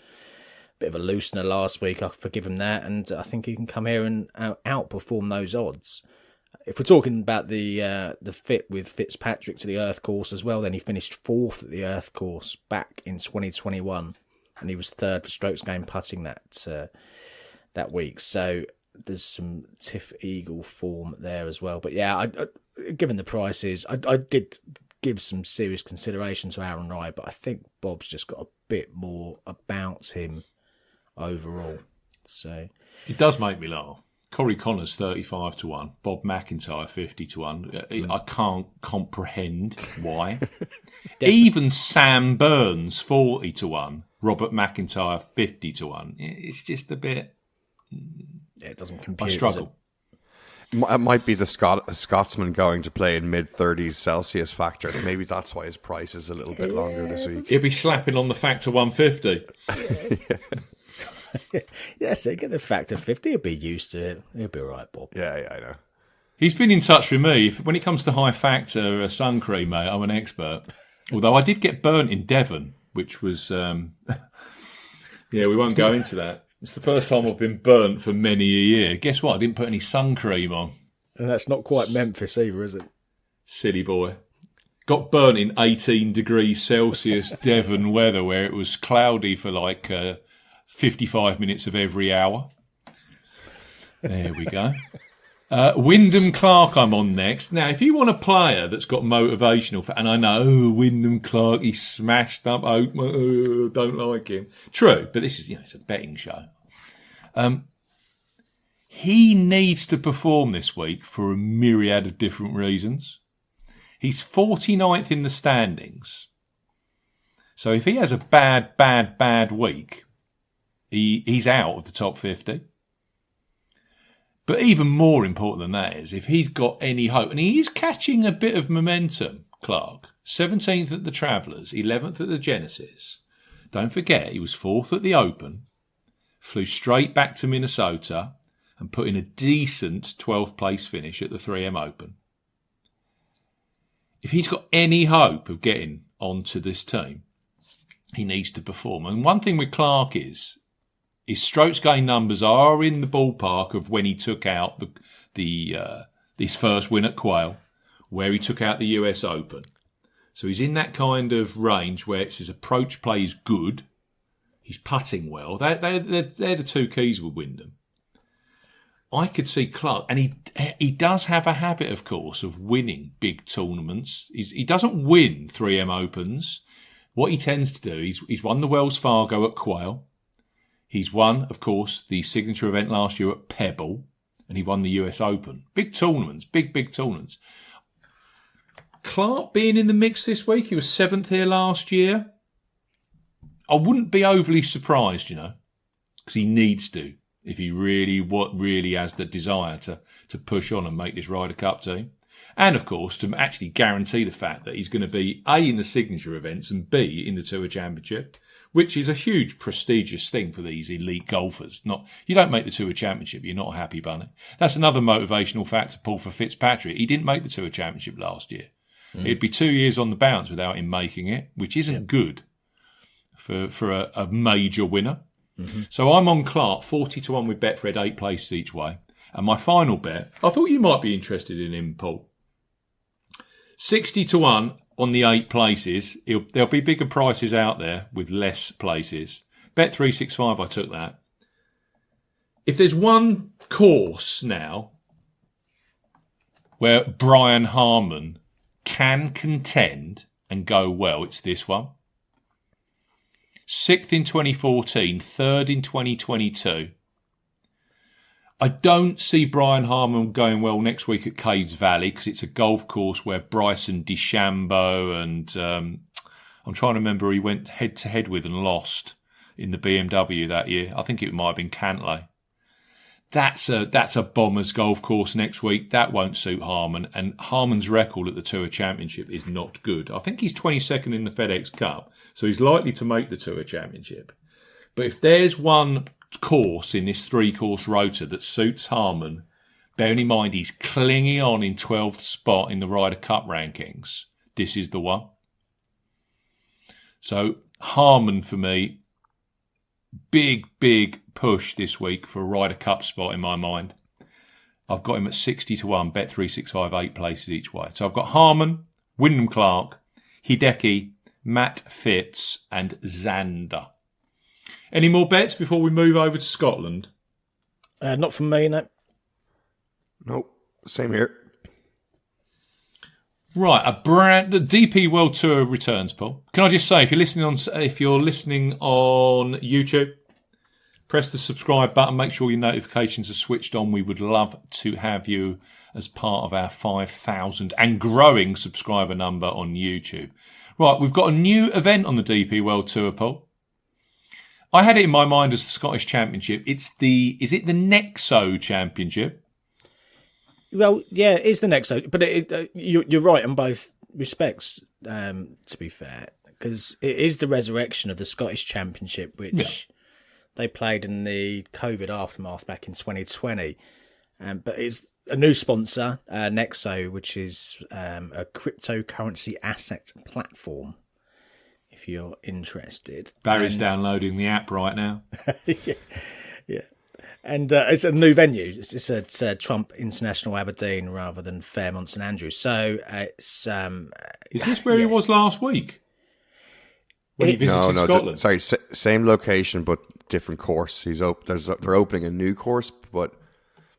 Bit of a loosener last week, I forgive him that, and I think he can come here and outperform those odds. If we're talking about the fit with Fitzpatrick to the Earth course as well, then he finished 4th at the Earth course back in 2021, and he was 3rd for strokes gained putting that week. So there's some Tiff Eagle form there as well. But yeah, given the prices, I did give some serious consideration to Aaron Rye, but I think Bob's just got a bit more about him overall. So It does make me laugh. Corey Connors 35 to 1, Bob McIntyre 50 to 1. I can't comprehend why. Even Sam Burns 40 to 1, Robert McIntyre 50 to 1. It's just a bit. yeah, it doesn't compute. I struggle. It might be the Scotsman going to play in mid-30s Celsius factor. Maybe that's why his price is a little bit longer this week. He'll be slapping on the factor 150. Yeah, so get the factor 50. He'll be used to it. He'll be all right, Bob. Yeah, I know. He's been in touch with me. When it comes to high factor sun cream, mate, I'm an expert. Although I did get burnt in Devon, which was... yeah, we won't go into that. It's the first time I've been burnt for many a year. Guess what? I didn't put any sun cream on. And that's not quite Memphis either, is it? Silly boy. Got burnt in 18 degrees Celsius Devon weather where it was cloudy for like 55 minutes of every hour. There we go. Wyndham Clark I'm on next. Now, if you want a player that's got motivational, and I know, Wyndham Clark, he smashed up, don't like him. True, but this is, it's a betting show. He needs to perform this week for a myriad of different reasons. He's 49th in the standings. So if he has a bad week, he's out of the top 50. But even more important than that is if he's got any hope, and he is catching a bit of momentum, Clark. 17th at the Travellers, 11th at the Genesis. Don't forget, he was 4th at the Open, flew straight back to Minnesota and put in a decent 12th place finish at the 3M Open. If he's got any hope of getting onto this team, he needs to perform. And one thing with Clark is his strokes gain numbers are in the ballpark of when he took out his first win at Quail, where he took out the US Open. So he's in that kind of range where it's his approach play is good, he's putting well. They're the two keys with Wyndham. I could see Clark, and he does have a habit, of course, of winning big tournaments. He doesn't win 3M Opens. What he tends to do, he's won the Wells Fargo at Quail. He's won, of course, the signature event last year at Pebble, and he won the US Open. Big tournaments, big tournaments. Clark being in the mix this week, he was 7th here last year. I wouldn't be overly surprised, because he needs to, if he really has the desire to push on and make this Ryder Cup team. And, of course, to actually guarantee the fact that he's going to be A, in the signature events, and B, in the Tour Championship, which is a huge prestigious thing for these elite golfers. You don't make the Tour Championship, you're not a happy bunny. That's another motivational factor, Paul, for Fitzpatrick. He didn't make the Tour Championship last year. It'd be 2 years on the bounce without him making it, which isn't good for a major winner. Mm-hmm. So I'm on Clark, 40 to 1 with Betfred, 8 places each way. And my final bet, I thought you might be interested in him, Paul. 60 to 1 on the 8 places. There'll be bigger prices out there with less places. Bet 365, I took that. If there's one course now where Brian Harman can contend and go well, it's this one. 6th in 2014, 3rd in 2022. I don't see Brian Harman going well next week at Cades Valley because it's a golf course where Bryson DeChambeau and I'm trying to remember, he went head-to-head with and lost in the BMW that year. I think it might have been Cantlay. That's a Bombers golf course next week. That won't suit Harman. And Harman's record at the Tour Championship is not good. I think he's 22nd in the FedEx Cup, so he's likely to make the Tour Championship. But if there's one course in this 3-course rota that suits Harman, bearing in mind he's clinging on in 12th spot in the Ryder Cup rankings, this is the one. So Harman for me, big push this week for a Ryder Cup spot in my mind. I've got him at 60 to 1, bet 365, 8 places each way. So I've got Harman, Wyndham Clark, Hideki, Matt Fitz, and Xander. Any more bets before we move over to Scotland? Not from me, no. Nope. Same here. Right, the DP World Tour returns, Paul. Can I just say, if you're listening on YouTube, press the subscribe button. Make sure your notifications are switched on. We would love to have you as part of our 5,000 and growing subscriber number on YouTube. Right, we've got a new event on the DP World Tour, Paul. I had it in my mind as the Scottish Championship. Is it the Nexo Championship? Well, yeah, it is the Nexo, but you're right in both respects, to be fair, because it is the resurrection of the Scottish Championship, which they played in the COVID aftermath back in 2020. But it's a new sponsor, Nexo, which is a cryptocurrency asset platform, if you're interested. Barry's downloading the app right now. Yeah. And it's a new venue. It's Trump International Aberdeen rather than Fairmont St Andrews. So it's... Is this where he was last week? When he visited Scotland? Sorry, same location but different course. They're opening a new course, but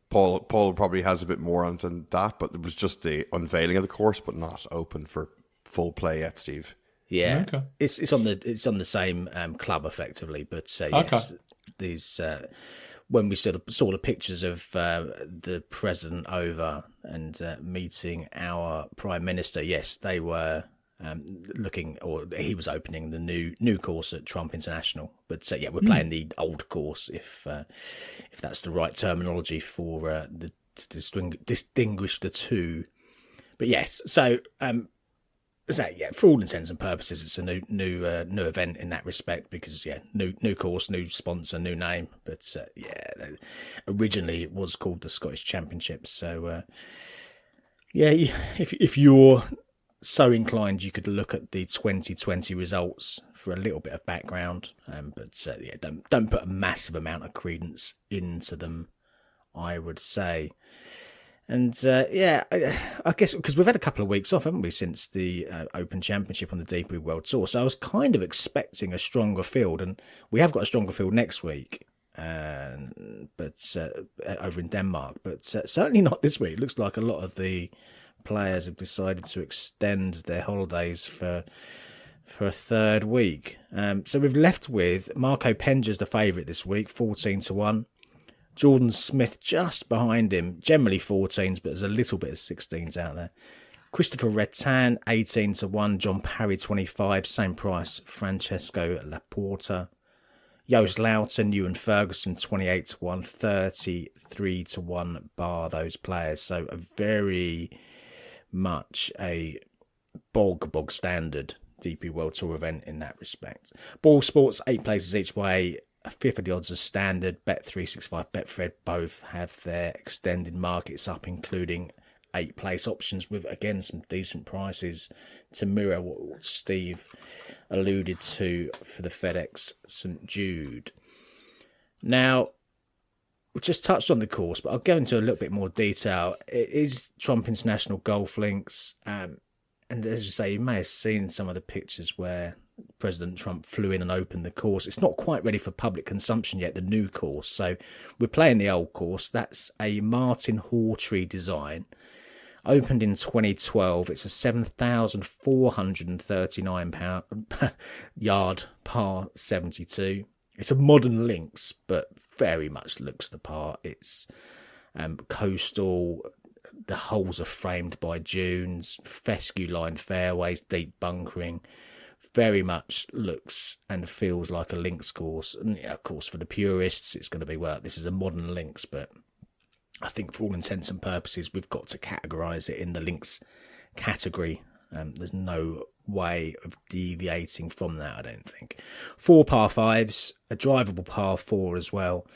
Paul probably has a bit more on than that, but it was just the unveiling of the course, but not open for full play yet, Steve. Yeah, okay. It's on the same club effectively, but yes, these... when we saw the pictures of the president over and meeting our prime minister, yes, they were he was opening the new course at Trump International. But we're playing the old course, if that's the right terminology for to distinguish the two. But yes, so. For all intents and purposes, it's a new event in that respect because new course, new sponsor, new name. But originally it was called the Scottish Championship. So if you're so inclined, you could look at the 2020 results for a little bit of background. Don't put a massive amount of credence into them, I would say. And I guess because we've had a couple of weeks off, haven't we, since the Open Championship on the DP World Tour. So I was kind of expecting a stronger field, and we have got a stronger field next week, but over in Denmark. But certainly not this week. It looks like a lot of the players have decided to extend their holidays for a third week. So we've left with Marco Penja's the favourite this week, 14 to 1. Jordan Smith just behind him, generally 14s, but there's a little bit of 16s out there. Christopher Rettan, 18 to 1. John Parry, 25, same price. Francesco Laporta. Joost Luiten, Ewan Ferguson, 28 to 1. 33 to 1 bar those players. So a very much a bog standard DP World Tour event in that respect. Ball Sports, 8 places each way. A fifth of the odds are standard. Bet365, Betfred both have their extended markets up, including 8 place options with, again, some decent prices to mirror what Steve alluded to for the FedEx St Jude. Now, we just touched on the course, but I'll go into a little bit more detail. It is Trump International Golf Links, and as you say, you may have seen some of the pictures where President Trump flew in and opened the course. It's not quite ready for public consumption yet, the new course. So we're playing the old course. That's a Martin Hawtree design. Opened in 2012. It's a 7,439 yard par 72. It's a modern links, but very much looks the part. It's coastal. The holes are framed by dunes, fescue-lined fairways, deep bunkering. Very much looks and feels like a links course. And yeah, of course, for the purists, it's going to be, well, this is a modern links, but I think for all intents and purposes, we've got to categorise it in the links category. There's no way of deviating from that, I don't think. 4 par 5s, a drivable par 4 as well.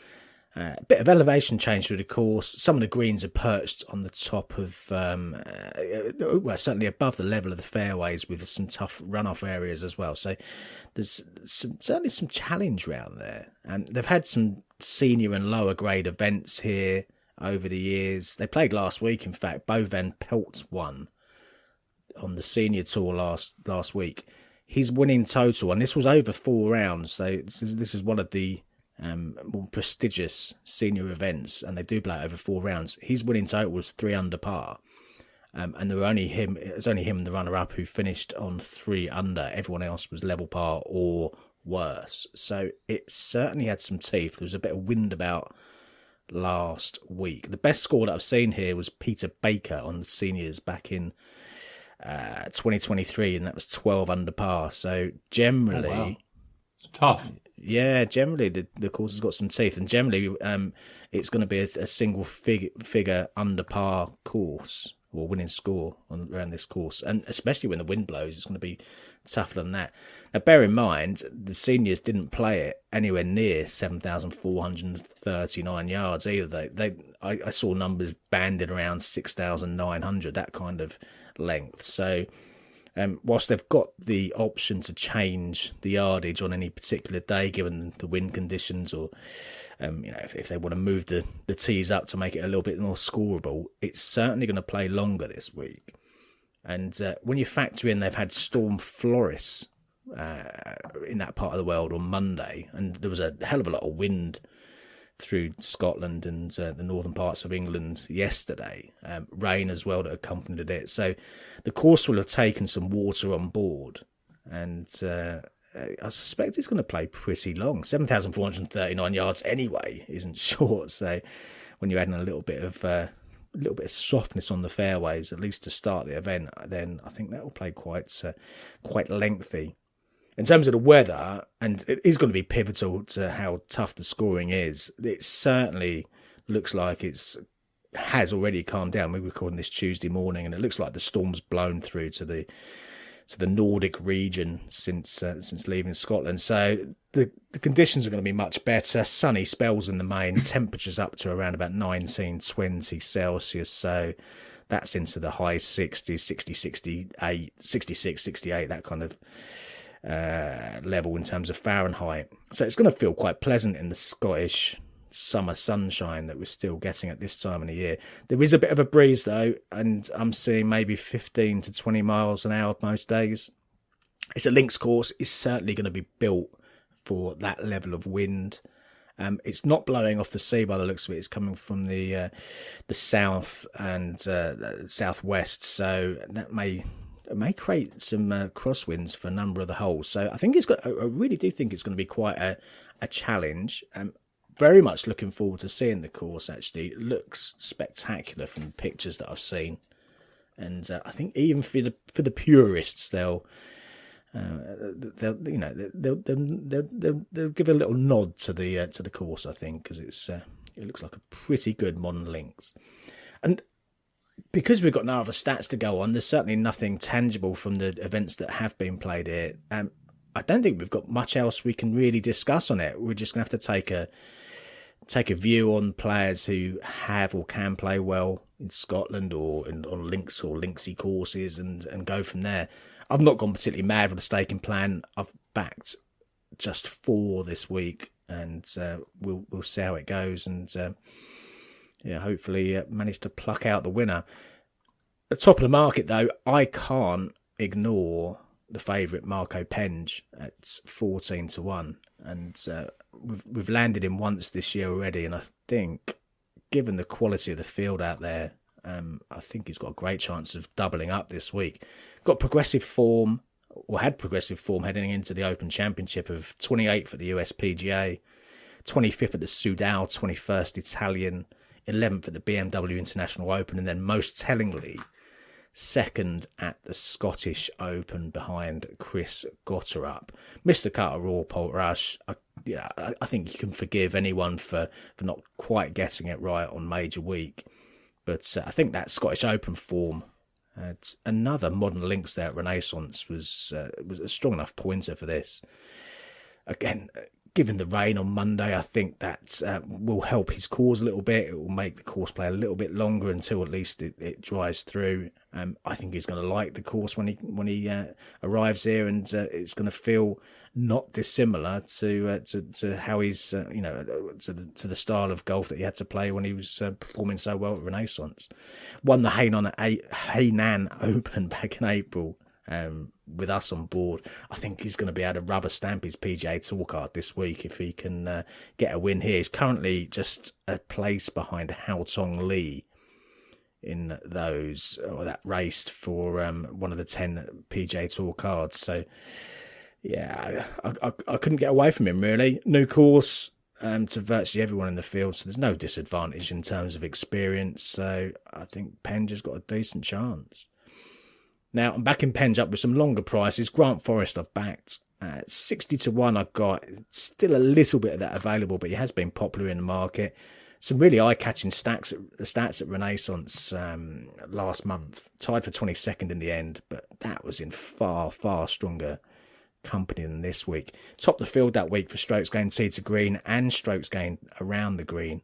A bit of elevation change through the course. Some of the greens are perched on the top of, certainly above the level of the fairways, with some tough runoff areas as well. So there's certainly some challenge around there. And they've had some senior and lower grade events here over the years. They played last week, in fact. Bo Van Pelt won on the senior tour last week. His winning total, and this was over 4 rounds, so this is one of the more prestigious senior events, and they do play it over 4 rounds. His winning total was 3 under par, and it was only him and the runner-up who finished on 3 under. Everyone else was level par or worse. So it certainly had some teeth. There was a bit of wind about last week. The best score that I've seen here was Peter Baker on the seniors back in 2023, and that was 12 under par. So generally, wow. It's tough. Yeah, generally the course has got some teeth, and generally it's going to be a single figure under par course or winning score around this course, and especially when the wind blows, it's going to be tougher than that. Now, bear in mind, the seniors didn't play it anywhere near 7,439 yards either. I saw numbers banded around 6,900, that kind of length. So whilst they've got the option to change the yardage on any particular day, given the wind conditions, or if they want to move the tees up to make it a little bit more scoreable, it's certainly going to play longer this week. And when you factor in they've had Storm Floris in that part of the world on Monday, and there was a hell of a lot of wind through Scotland and the northern parts of England yesterday, rain as well that accompanied it. So the course will have taken some water on board, and I suspect it's going to play pretty long. 7,439 yards anyway isn't short. So when you're adding a little bit of softness on the fairways, at least to start the event, then I think that will play quite lengthy. In terms of the weather, and it is going to be pivotal to how tough the scoring is, it certainly looks like has already calmed down. We're recording this Tuesday morning, and it looks like the storm's blown through to the Nordic region since leaving Scotland. So the conditions are going to be much better. Sunny spells in the main, temperatures up to around about 19, 20 Celsius. So that's into the high 60s, 60, 68, 66, 68, that kind of level in terms of Fahrenheit. So it's going to feel quite pleasant in the Scottish summer sunshine that we're still getting at this time of the year. There is a bit of a breeze though, and I'm seeing maybe 15 to 20 miles an hour most days. It's a links course. It's certainly going to be built for that level of wind. It's not blowing off the sea by the looks of it. It's coming from the south and southwest, so that may create some crosswinds for a number of the holes. So I really do think it's going to be quite a challenge. Very much looking forward to seeing the course. Actually, it looks spectacular from the pictures that I've seen, and I think even for the purists, they'll give a little nod to the course. I think because it looks like a pretty good modern links, and because we've got no other stats to go on, there's certainly nothing tangible from the events that have been played here. I don't think we've got much else we can really discuss on it. We're just going to have to take a view on players who have or can play well in Scotland or on links or linksy courses and go from there. I've not gone particularly mad with a staking plan. I've backed just 4 this week, and we'll see how it goes, and hopefully manage to pluck out the winner. At the top of the market, though, I can't ignore the favourite Marco Penge at 14 to 1, and we've landed him once this year already, and I think, given the quality of the field out there, I think he's got a great chance of doubling up this week. Got progressive form, or had progressive form heading into the Open Championship of 28th at the USPGA, 25th at the Sudal, 21st Italian, 11th at the BMW International Open, and then most tellingly, second at the Scottish Open behind Chris Gotterup. Missed the cut of Raw Portrush. I think you can forgive anyone for not quite getting it right on major week. But I think that Scottish Open form, another modern links there at Renaissance, was a strong enough pointer for this. Again, given the rain on Monday, I think that will help his cause a little bit. It will make the course play a little bit longer until at least it dries through. I think he's going to like the course when he arrives here, and it's going to feel not dissimilar to how he's to the style of golf that he had to play when he was performing so well at Renaissance. Won the Hainan Open back in April. With us on board, I think he's going to be able to rubber stamp his PGA Tour card this week if he can get a win here. He's currently just a place behind Hao Tong Lee in that race for one of the 10 PGA Tour cards. So yeah, I couldn't get away from him really. New course to virtually everyone in the field, so there's no disadvantage in terms of experience. So I think Penge has got a decent chance. Now, I'm backing Penge up with some longer prices. Grant Forrest I've backed. At 60 to 1 I've got still a little bit of that available, but he has been popular in the market. Some really eye-catching stats at Renaissance last month. Tied for 22nd in the end, but that was in far, far stronger company than this week. Topped the field that week for strokes gained tee to green and strokes gained around the green.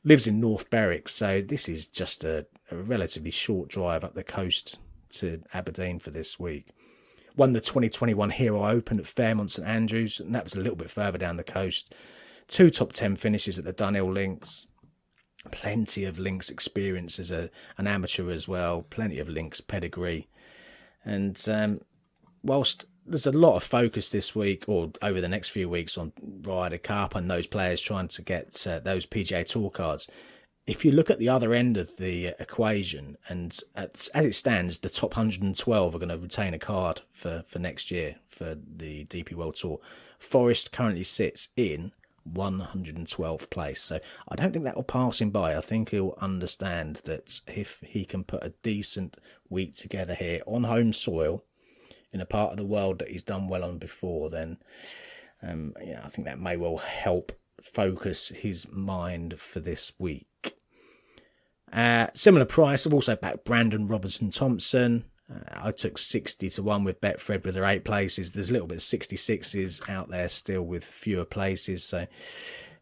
Lives in North Berwick, so this is just a relatively short drive up the coast to Aberdeen for this week. Won the 2021 Hero Open at Fairmont St Andrews, and that was a little bit further down the coast. 2 top 10 finishes at the Dunhill Links. Plenty of links experience as an amateur as well. Plenty of links pedigree. And whilst there's a lot of focus this week or over the next few weeks on Ryder Cup and those players trying to get those PGA Tour cards, if you look at the other end of the equation, and as it stands, the top 112 are going to retain a card for next year for the DP World Tour. Forrest currently sits in 112th place, so I don't think that will pass him by. I think he'll understand that if he can put a decent week together here on home soil in a part of the world that he's done well on before, then I think that may well help focus his mind for this week. Similar price, I've also backed Brandon Robertson-Thompson. I took 60 to 1 with Betfred with their 8 places. There's a little bit of 66s out there still with fewer places. So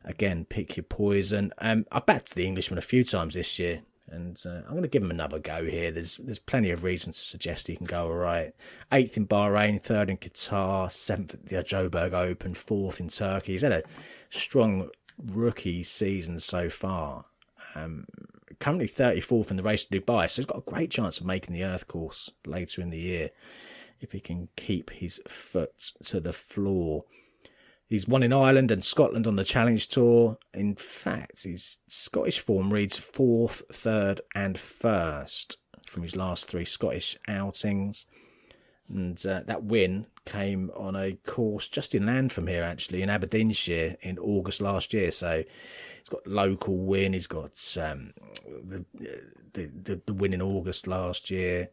again, pick your poison. I backed the Englishman a few times this year, and I'm going to give him another go here. There's plenty of reasons to suggest he can go all right. 8th in Bahrain, 3rd in Qatar, 7th at the Joburg Open, 4th in Turkey. He's had a strong rookie season so far. Currently 34th in the race to Dubai, so he's got a great chance of making the Earth course later in the year if he can keep his foot to the floor. He's won in Ireland and Scotland on the Challenge Tour. In fact, his Scottish form reads 4th, 3rd and 1st from his last 3 Scottish outings. And that win came on a course just inland from here, actually, in Aberdeenshire in August last year. So he's got local win. He's got the win in August last year.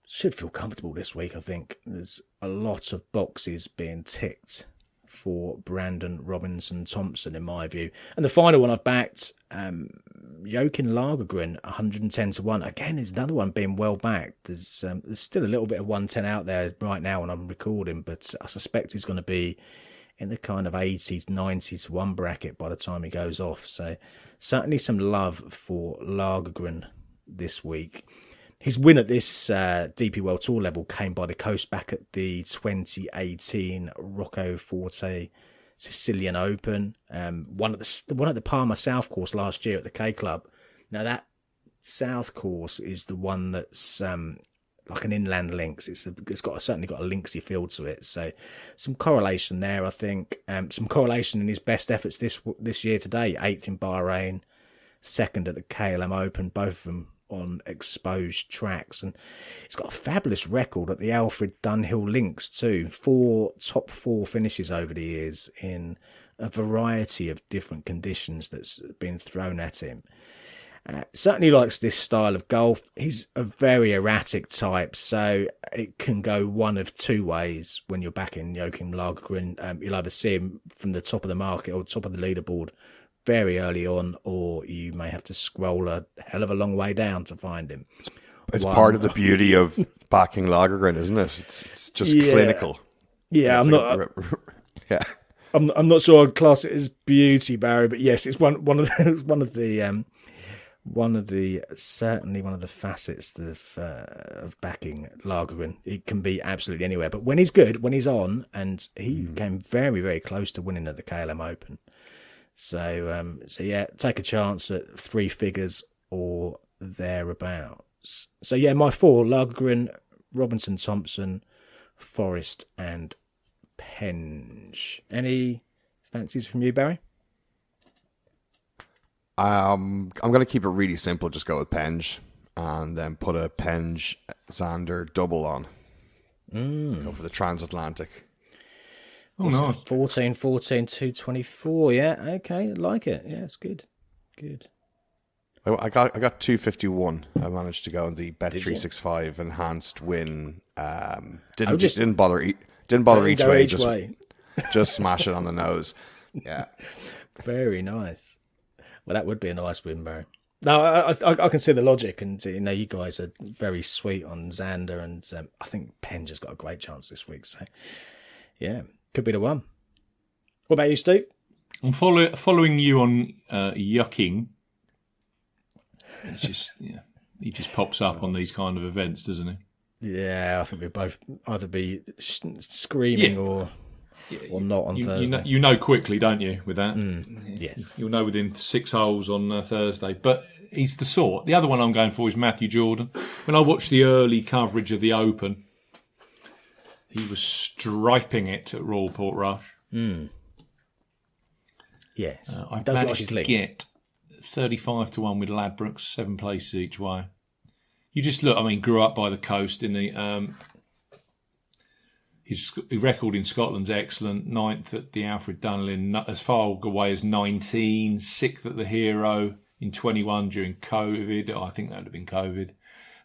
Should feel comfortable this week, I think. There's a lot of boxes being ticked for Brandon Robinson-Thompson, in my view. And the final one I've backed, Joakim Lagergren, 110 to 1. Again, is another one being well backed. There's still a little bit of 110 out there right now when I'm recording, but I suspect he's going to be in the kind of 80 to 90 to 1 bracket by the time he goes off. So certainly some love for Lagergren this week. His win at this DP World Tour level came by the coast back at the 2018 Roccoforte Sicilian Open. One at the Palma South course last year at the K Club. Now that South course is the one that's like an inland links. It's certainly got a linksy feel to it. So some correlation there, I think. Some correlation in his best efforts this year today. 8th in Bahrain, 2nd at the KLM Open. Both of them on exposed tracks, and he's got a fabulous record at the Alfred Dunhill Links too. Top four finishes over the years in a variety of different conditions that's been thrown at him. Certainly likes this style of golf. He's a very erratic type, so it can go one of two ways when you're backing Joachim Lagergren. You'll either see him from the top of the market or top of the leaderboard very early on, or you may have to scroll a hell of a long way down to find him. It's part of the beauty of backing Lagergren, isn't it? It's just clinical. Yeah, Yeah. I'm not sure I'd class it as beauty, Barry, but yes, it's one of the certainly one of the facets of backing Lagergren. It can be absolutely anywhere, but when he's good, when he's on, and he came very, very close to winning at the KLM Open. So yeah, take a chance at three figures or thereabouts. So yeah, my four: Lagergren, Robinson, Thompson, Forrest, and Penge. Any fancies from you, Barry? I'm going to keep it really simple. Just go with Penge, and then put a Penge Xander double on. Go for the transatlantic. Oh, nice. 14, 224. Yeah, okay, like it. Yeah, it's good. Good. I got 251. I managed to go on the Bet365 enhanced win. Didn't bother each way. Just smash it on the nose. Yeah. Very nice. Well, that would be a nice win, Barry. No, I can see the logic, and you guys are very sweet on Xander, and I think Penge has got a great chance this week. So, yeah, could be the one. What about you, Steve? I'm following you on yucking. It's just he just pops up on these kind of events, doesn't he? Yeah, I think we'll both either be screaming or not on Thursday. You know quickly, don't you, with that? Yes. You'll know within 6 holes on Thursday. But he's the sort. The other one I'm going for is Matthew Jordan. When I watched the early coverage of the Open, he was striping it at Royal Portrush. Yes. I've managed to get 35 to 1 with Ladbrokes, 7 places each way. You just look, grew up by the coast in the... his record in Scotland's excellent. 9th at the Alfred Dunhill, as far away as 19. 6th at the Hero in 21 during COVID. I think that would have been COVID.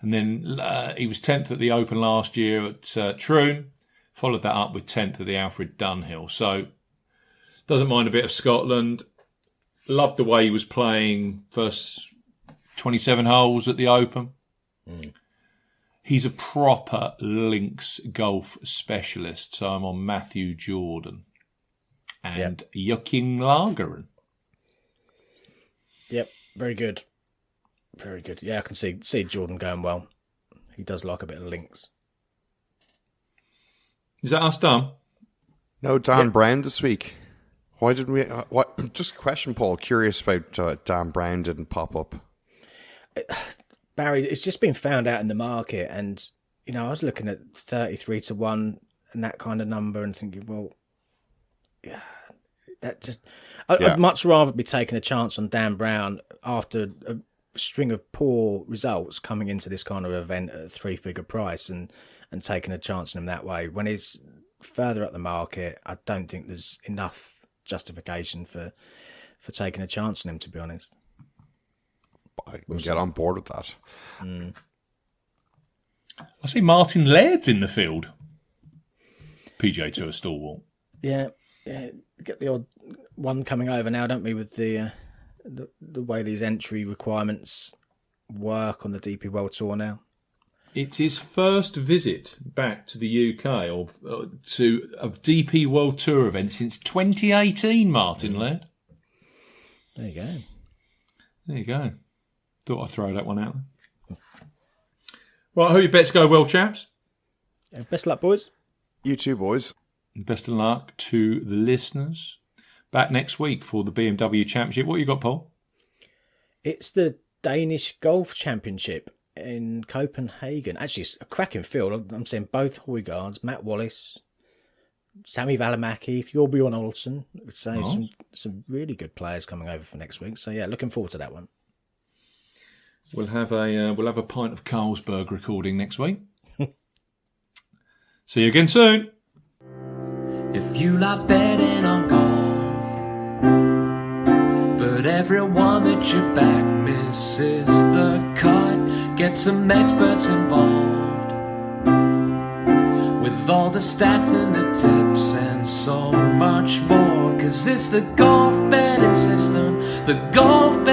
And then he was 10th at the Open last year at Troon. Followed that up with 10th at the Alfred Dunhill. So, doesn't mind a bit of Scotland. Loved the way he was playing first 27 holes at the Open. He's a proper links golf specialist. So I'm on Matthew Jordan and Joachim Lagergren. Yep, very good. Very good. Yeah, I can see Jordan going well. He does like a bit of links. Is that us done? No, Dan Brown this week. Why didn't we... Just a question, Paul. Curious about Dan Brown didn't pop up. Barry, it's just been found out in the market, and I was looking at 33 to 1 and that kind of number and thinking, well, yeah, that just... I'd much rather be taking a chance on Dan Brown after a string of poor results coming into this kind of event at a 3-figure price and taking a chance on him that way. When he's further up the market, I don't think there's enough justification for taking a chance on him, to be honest. I can get on board with that. I see Martin Laird's in the field. PGA Tour stalwart. Yeah, get the odd one coming over now, don't we, with the way these entry requirements work on the DP World Tour now. It's his first visit back to the UK or to a DP World Tour event since 2018, Martin Laird. There you go. There you go. Thought I'd throw that one out. Right, I hope your bets go well, chaps. Best of luck, boys. You too, boys. Best of luck to the listeners. Back next week for the BMW Championship. What you got, Paul? It's the Danish Golf Championship in Copenhagen. Actually, it's a cracking field. I'm seeing both Højgaards, Matt Wallace, Sammy Välimäki, Thorbjørn Olsen. So nice. some really good players coming over for next week. So, yeah, looking forward to that one. We'll have a pint of Carlsberg recording next week. See you again soon. If you like betting on golf, but everyone that you back misses the cut, get some experts involved with all the stats and the tips and so much more, 'cause it's the golf betting system, the golf